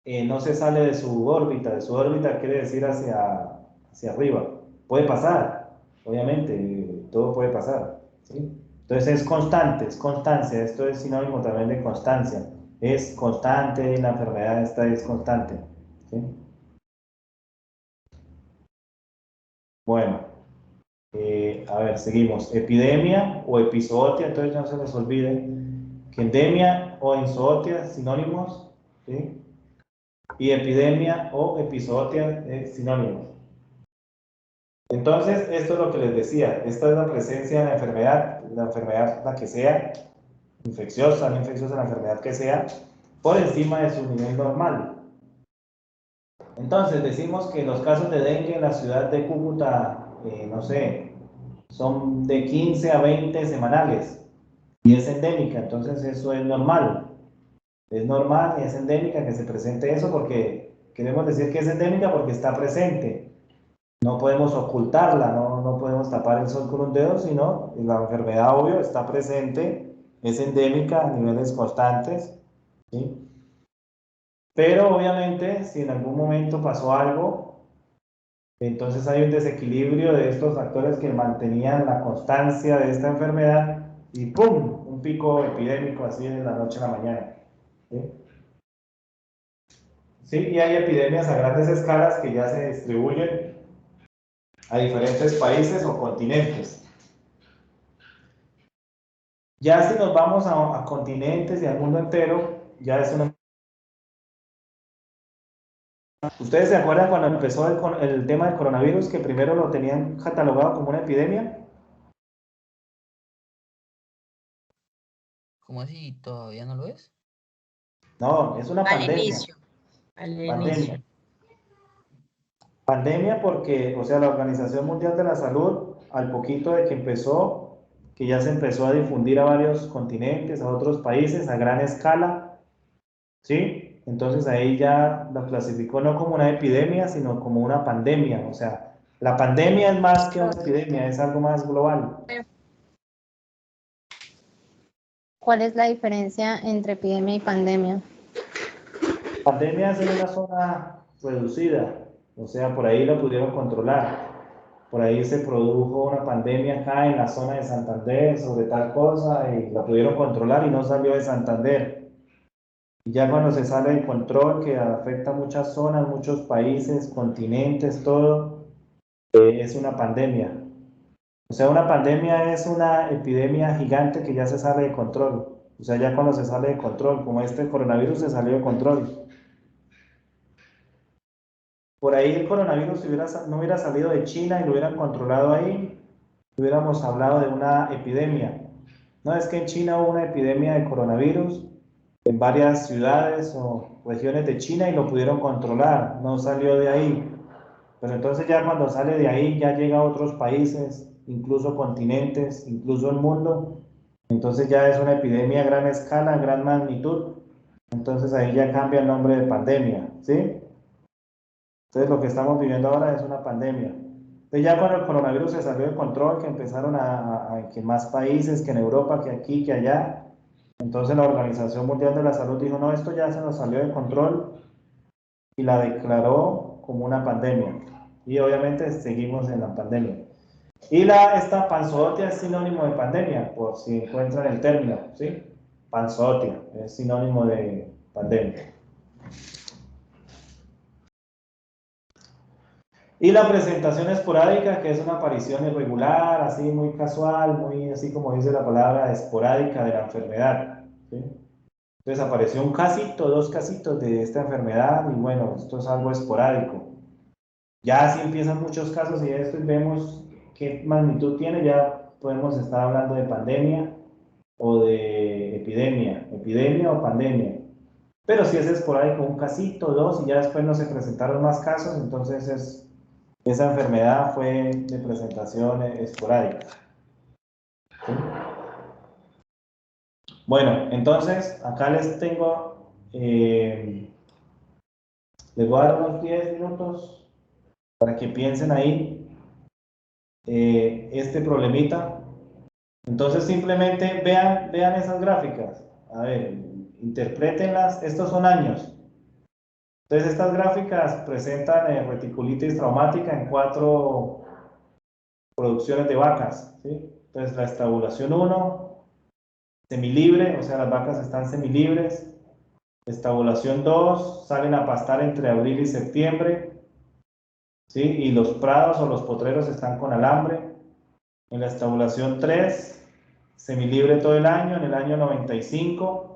S2: no se sale de su órbita quiere decir hacia arriba. Puede pasar, obviamente, todo puede pasar, ¿sí? Entonces es constante, es constancia, esto es sinónimo también de constancia. Es constante, la enfermedad esta es constante, ¿sí? Bueno, a ver, seguimos. Epidemia o episootia, entonces no se les olvide que endemia o ensootia, sinónimos, ¿sí? Y epidemia o episootia, sinónimos. Entonces, esto es lo que les decía, esta es la presencia de la enfermedad la que sea, infecciosa, no infecciosa, la enfermedad que sea, por encima de su nivel normal. Entonces, decimos que los casos de dengue en la ciudad de Cúcuta, no sé, son de 15 a 20 semanales y es endémica, entonces eso es normal. Es normal y es endémica que se presente eso porque queremos decir que es endémica porque está presente. No podemos ocultarla, no podemos tapar el sol con un dedo, sino la enfermedad, obvio, está presente, es endémica a niveles constantes, ¿sí? Pero obviamente, si en algún momento pasó algo, entonces hay un desequilibrio de estos factores que mantenían la constancia de esta enfermedad y ¡pum! Un pico epidémico así de la noche a la mañana, ¿sí? Sí, y hay epidemias a grandes escalas que ya se distribuyen a diferentes países o continentes. Ya si nos vamos a continentes y al mundo entero, ya es una... ¿Ustedes se acuerdan cuando empezó el tema del coronavirus, que primero lo tenían catalogado como una epidemia?
S5: ¿Cómo así? ¿Todavía no lo es?
S2: No, es una
S1: Al
S2: pandemia.
S1: inicio. Al
S2: Pandemia.
S1: inicio.
S2: Pandemia porque, o sea, la Organización Mundial de la Salud, al poquito de que empezó, que ya se empezó a difundir a varios continentes, a otros países, a gran escala, ¿sí? Entonces ahí ya la clasificó no como una epidemia, sino como una pandemia. O sea, la pandemia es más que una epidemia, es algo más global.
S7: ¿Cuál es la diferencia entre epidemia y pandemia?
S2: Pandemia es en una zona reducida, o sea, por ahí lo pudieron controlar. Por ahí se produjo una pandemia acá en la zona de Santander sobre tal cosa y la pudieron controlar y no salió de Santander. Y ya cuando se sale de control, que afecta a muchas zonas, muchos países, continentes, todo, es una pandemia. O sea, una pandemia es una epidemia gigante que ya se sale de control. O sea, ya cuando se sale de control, como este coronavirus se salió de control. Por ahí el coronavirus no hubiera salido de China y lo hubieran controlado ahí, hubiéramos hablado de una epidemia. No, es que en China hubo una epidemia de coronavirus en varias ciudades o regiones de China y lo pudieron controlar, no salió de ahí. Pero entonces ya cuando sale de ahí ya llega a otros países, incluso continentes, incluso el mundo. Entonces ya es una epidemia a gran escala, a gran magnitud. Entonces ahí ya cambia el nombre de pandemia, ¿sí? Entonces lo que estamos viviendo ahora es una pandemia. Entonces ya cuando el coronavirus se salió de control, que empezaron que más países, que en Europa, que aquí, que allá, entonces la Organización Mundial de la Salud dijo, no, esto ya se nos salió de control y la declaró como una pandemia. Y obviamente seguimos en la pandemia. Y esta panzootia es sinónimo de pandemia, por si encuentran el término, ¿sí? Panzootia es sinónimo de pandemia. Y la presentación esporádica, que es una aparición irregular, así muy casual, muy así como dice la palabra, esporádica de la enfermedad, ¿sí? Entonces apareció un casito, dos casitos de esta enfermedad y bueno, esto es algo esporádico. Ya si empiezan muchos casos y esto y vemos qué magnitud tiene, ya podemos estar hablando de pandemia o de epidemia o pandemia. Pero si es esporádico, un casito, dos, y ya después no se presentaron más casos, entonces esa enfermedad fue de presentación esporádica. ¿Sí? Bueno, entonces acá les voy a dar unos 10 minutos para que piensen ahí este problemita. Entonces simplemente vean esas gráficas. A ver, interprétenlas. Estos son años. Entonces, estas gráficas presentan reticulitis traumática en 4 producciones de vacas, ¿sí? Entonces, la estabulación 1, semilibre, o sea, las vacas están semilibres. Estabulación 2, salen a pastar entre abril y septiembre, ¿sí? Y los prados o los potreros están con alambre. En la estabulación 3, semilibre todo el año. En el año 95,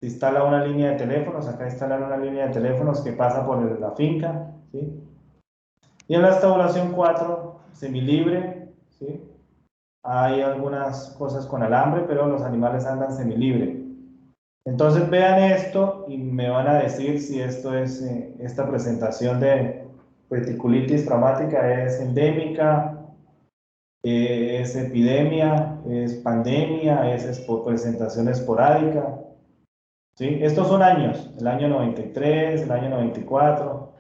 S2: se instala una línea de teléfonos. Acá instalan una línea de teléfonos que pasa por la finca, ¿sí? Y en la estabulación 4, semilibre, ¿sí? Hay algunas cosas con alambre, pero los animales andan semilibre. Entonces vean esto y me van a decir si esto es, esta presentación de reticulitis traumática es endémica, es epidemia, es pandemia, es presentación esporádica. ¿Sí? Estos son años, el año 93, el año 94.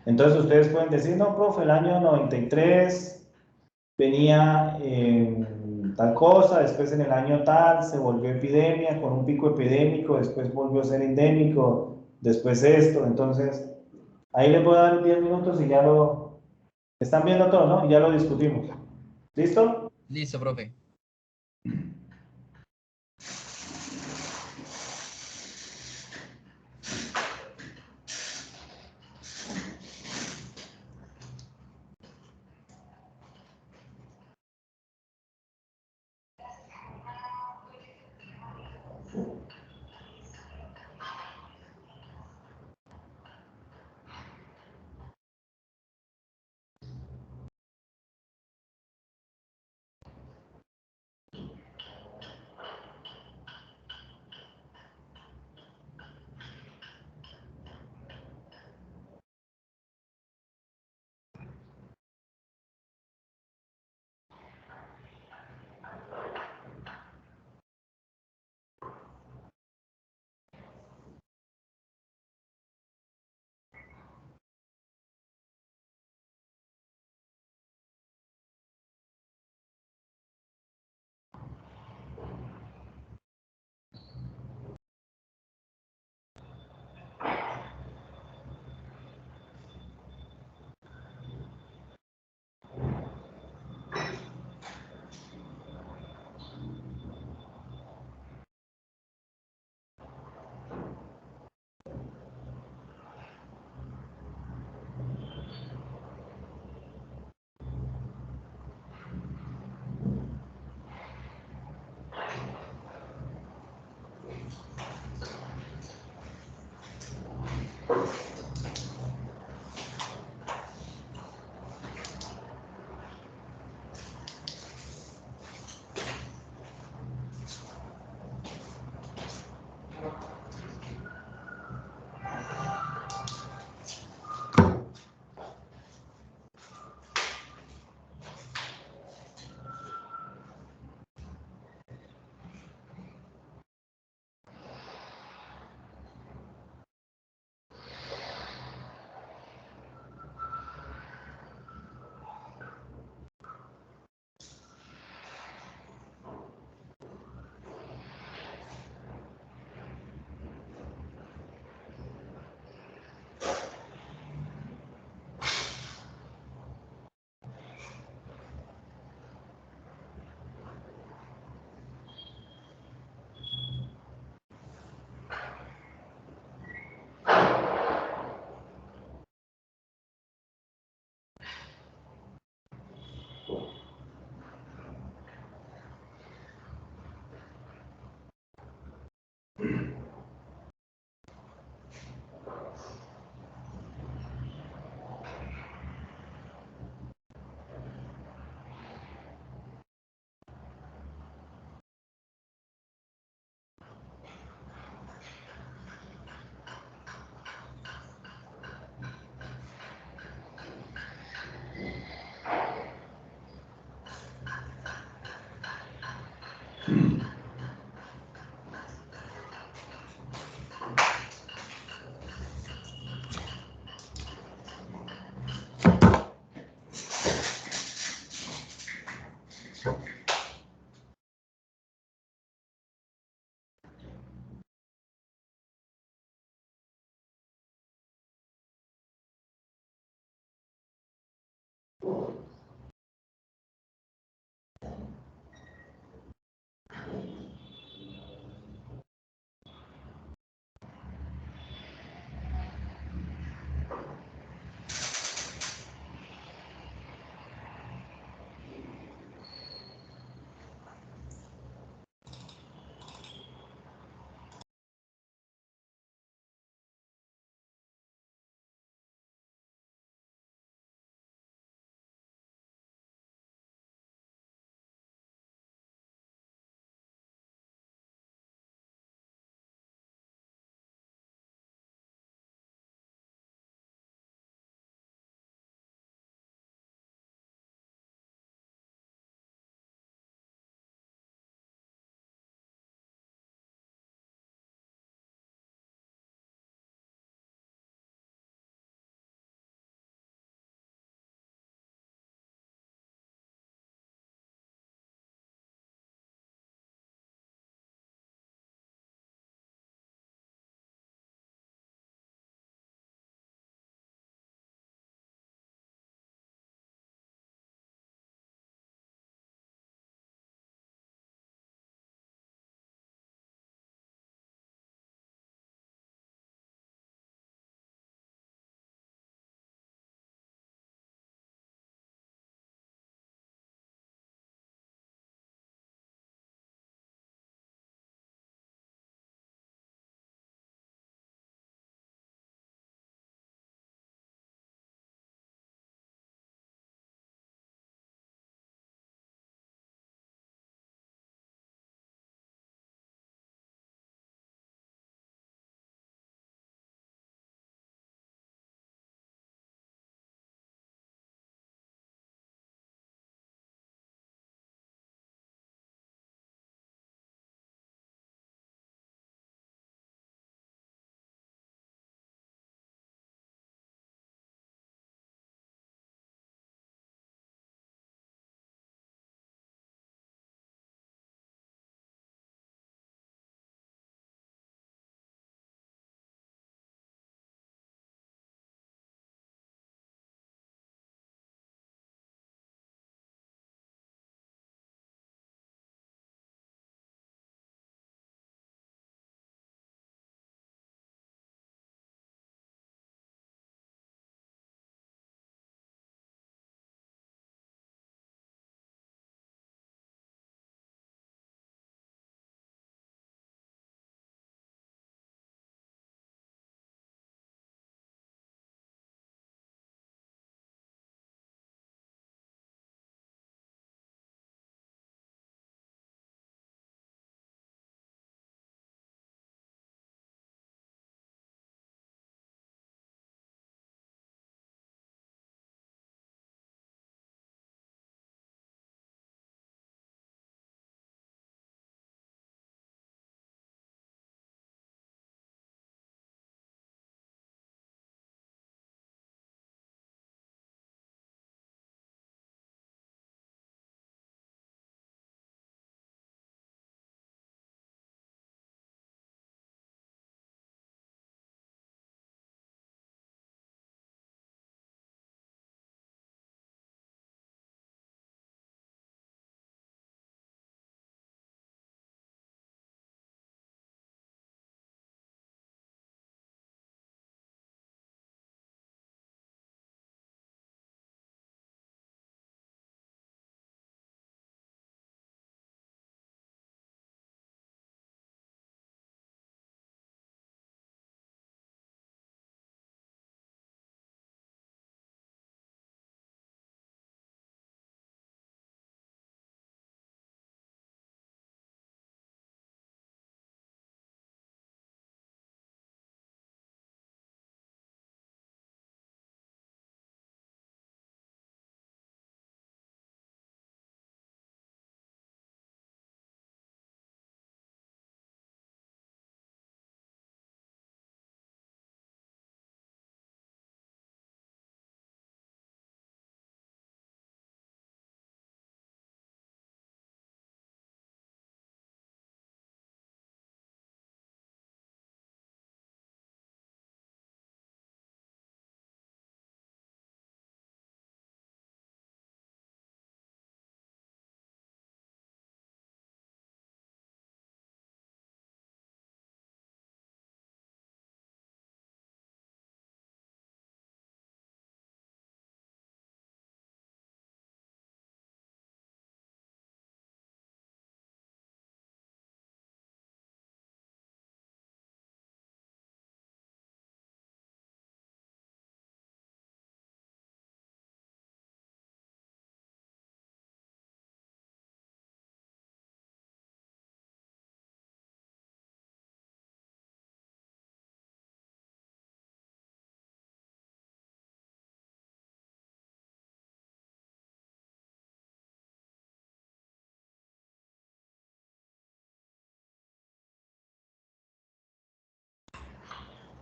S2: Entonces ustedes pueden decir, no, profe, el año 93 venía tal cosa, después en el año tal se volvió epidemia con un pico epidémico, después volvió a ser endémico, después esto. Entonces ahí les voy a dar 10 minutos y ya lo están viendo todo, ¿no? Y ya lo discutimos. ¿Listo?
S5: Listo, profe.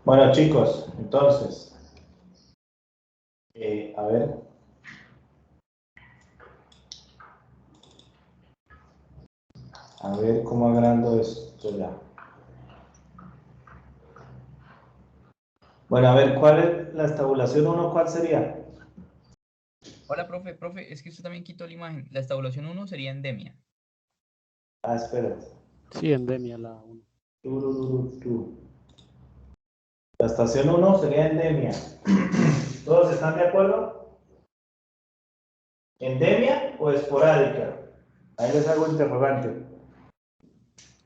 S2: Bueno, chicos, entonces, a ver. A ver cómo agrando esto ya. Bueno, a ver, ¿cuál es la estabulación 1? ¿Cuál sería?
S5: Hola, profe, es que usted también quitó la imagen. La estabulación 1 sería endemia.
S2: Ah, espérate.
S4: Sí, endemia la 1.
S2: Turururú. La estación 1 sería endemia. ¿Todos están de acuerdo? ¿Endemia o esporádica? Ahí les hago interrogante.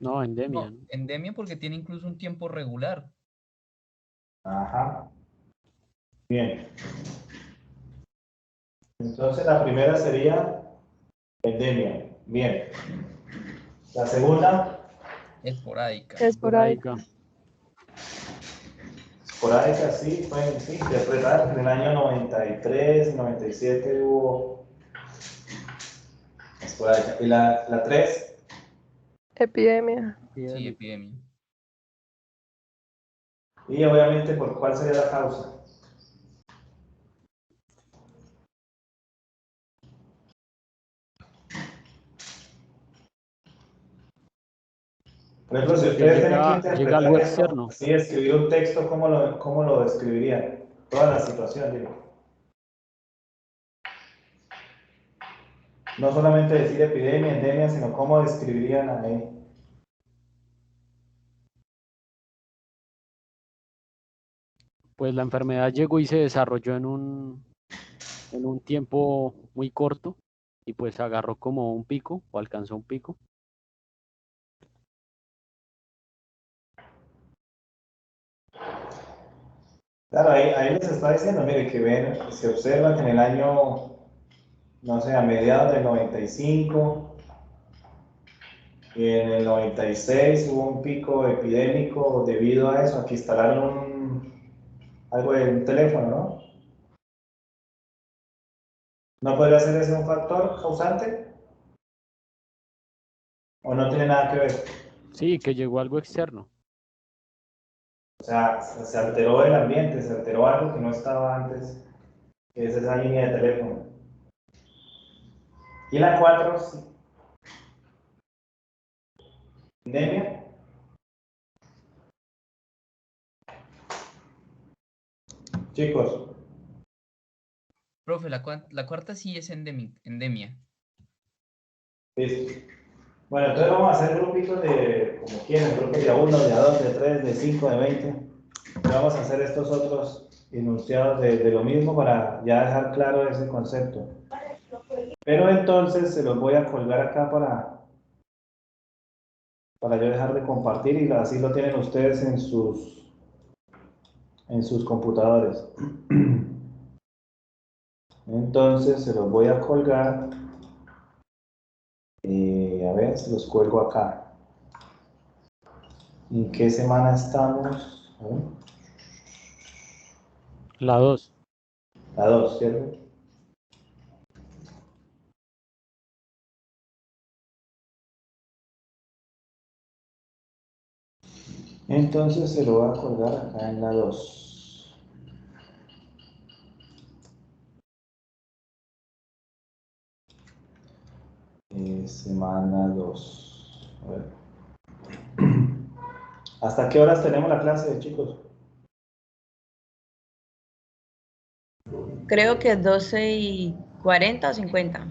S4: No, endemia,
S5: No,
S4: ¿no?
S5: endemia porque tiene incluso un tiempo regular.
S2: Ajá. Bien. Entonces la primera sería endemia. Bien. La segunda,
S5: Esporádica.
S3: Esporádica.
S2: esporádica, sí, pueden sí, interpretar. En el año 93 y 97 hubo esporádica. Y la 3,
S3: Epidemia.
S5: Sí,
S4: Epidemia.
S5: epidemia.
S2: y obviamente por cuál sería la causa. Por ejemplo, si
S4: Porque
S2: ustedes tienen que
S4: llega algo
S2: interpretar esto,
S4: externo.
S2: así escribir un texto, cómo lo describirían? Toda la situación, digo. No solamente decir epidemia, endemia, sino cómo describirían ahí.
S4: Pues la enfermedad llegó y se desarrolló en un tiempo muy corto y pues agarró como un pico o alcanzó un pico.
S2: Claro, ahí les está diciendo, mire, que ven, se observa que en el año, no sé, a mediados del 95 y en el 96 hubo un pico epidémico debido a eso, a que instalaron algo de un teléfono, ¿no? ¿No podría ser ese un factor causante? ¿O no tiene nada que ver?
S4: Sí, que llegó algo externo.
S2: O sea, se alteró el ambiente, se alteró algo que no estaba antes, que es esa línea de teléfono. Y la 4, endemia. Chicos,
S5: Profe, la cuarta sí es endemia.
S2: listo. Bueno, entonces vamos a hacer grupitos de, como quieran, grupos de 1, de 2, de 3, de 5, de 20. Y vamos a hacer estos otros enunciados de lo mismo para ya dejar claro ese concepto. Pero entonces se los voy a colgar acá para yo dejar de compartir y así lo tienen ustedes en sus computadores. Entonces se los voy a colgar. A ver, se los cuelgo acá. ¿En qué semana estamos? A ver.
S4: La 2.
S2: La 2, ¿cierto? Entonces se lo voy a colgar acá en la 2. Semana 2. A ver. ¿Hasta qué horas tenemos la clase, chicos?
S1: Creo que 12:40 o 50.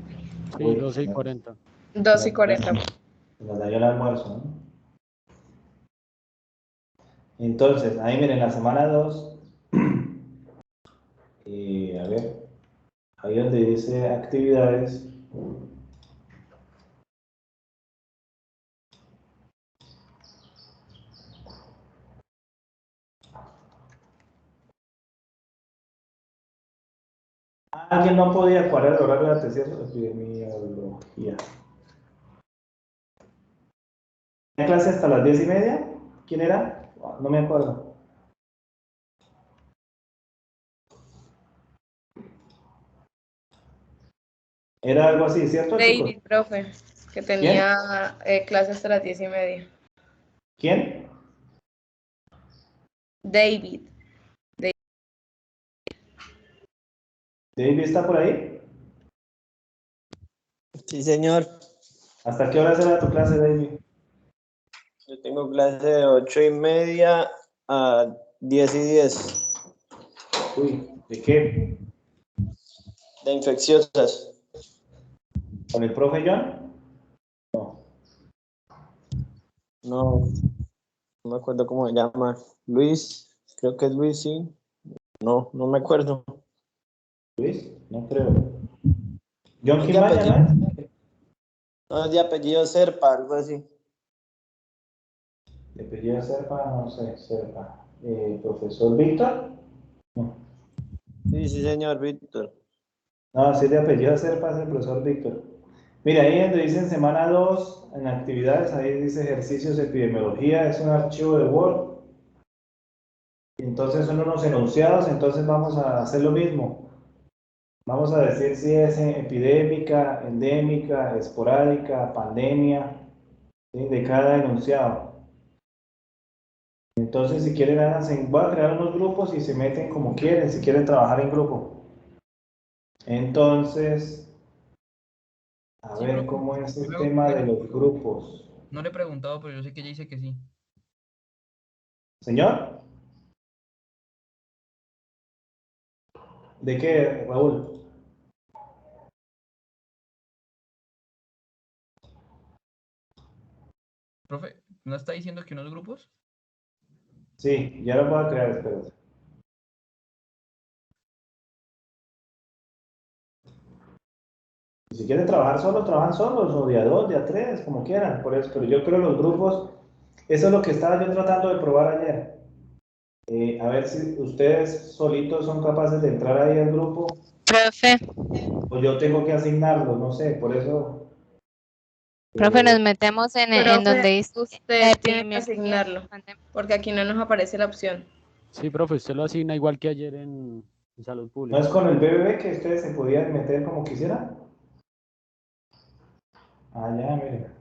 S4: Sí,
S2: Uy,
S4: 12:40.
S3: 2:40.
S2: nos dañó el almuerzo, ¿no? Entonces, ahí miren, la semana 2, a ver, ahí donde dice actividades, alguien no podía cuadrar el horario de atención de epidemiología. ¿Tenía clase hasta las 10:30? ¿Quién era? No me acuerdo. Era algo así, ¿cierto, chicos?
S8: David, profe, que
S2: ¿Quién?
S8: tenía clase hasta las 10:30.
S2: ¿Quién?
S1: David.
S2: ¿David está por ahí?
S8: Sí, señor.
S2: ¿Hasta qué hora será tu clase, David?
S8: Yo tengo clase de 8:30 a 10:10
S2: Uy, ¿de qué?
S8: de infecciosas.
S2: ¿Con el profe John?
S8: No me acuerdo cómo se llama. Luis, creo que es Luis, sí. No me acuerdo.
S2: Luis, no creo. ¿John
S8: Es de
S2: Quimaya,
S8: apellido,
S2: no es?
S8: no, es de apellido Serpa, algo así.
S2: De apellido Serpa, no sé, Serpa. ¿Profesor Víctor? No,
S8: Sí, señor, Víctor.
S2: no, sí, de apellido Serpa es el profesor Víctor. Mira, ahí donde dice en semana 2, en actividades, ahí dice ejercicios de epidemiología, es un archivo de Word. Y entonces son unos enunciados, entonces vamos a hacer lo mismo. Vamos a decir si es epidémica, endémica, esporádica, pandemia, ¿sí? De cada enunciado. Entonces, si quieren, voy a crear unos grupos y se meten como quieren, si quieren trabajar en grupo. Entonces, a
S5: Sí,
S2: ver
S5: profe.
S2: cómo es el
S5: Luego,
S2: tema de
S5: bueno,
S2: los grupos.
S5: no le he preguntado, pero yo sé que ella dice que sí.
S2: ¿Señor? ¿De qué, Raúl?
S5: Profe, ¿no está diciendo que unos grupos?
S2: Sí, ya lo voy a crear, espérate. Si quieren trabajar solos, trabajan solos, o de a dos, de a tres, como quieran, por eso, pero yo creo los grupos, eso es lo que estaba yo tratando de probar ayer. A ver si ustedes solitos son capaces de entrar ahí al grupo,
S9: Profe,
S2: o yo tengo que asignarlos, no sé, por eso.
S9: profe, nos metemos en
S1: Profe,
S9: donde dice la
S1: usted tiene que
S9: epidemiología.
S1: asignarlo, porque aquí no nos aparece la opción.
S4: Sí, profe, usted lo asigna igual que ayer en salud
S2: ¿No es
S4: pública.
S2: con el BBB que ustedes se podían meter como quisieran? Ah, ya, miren.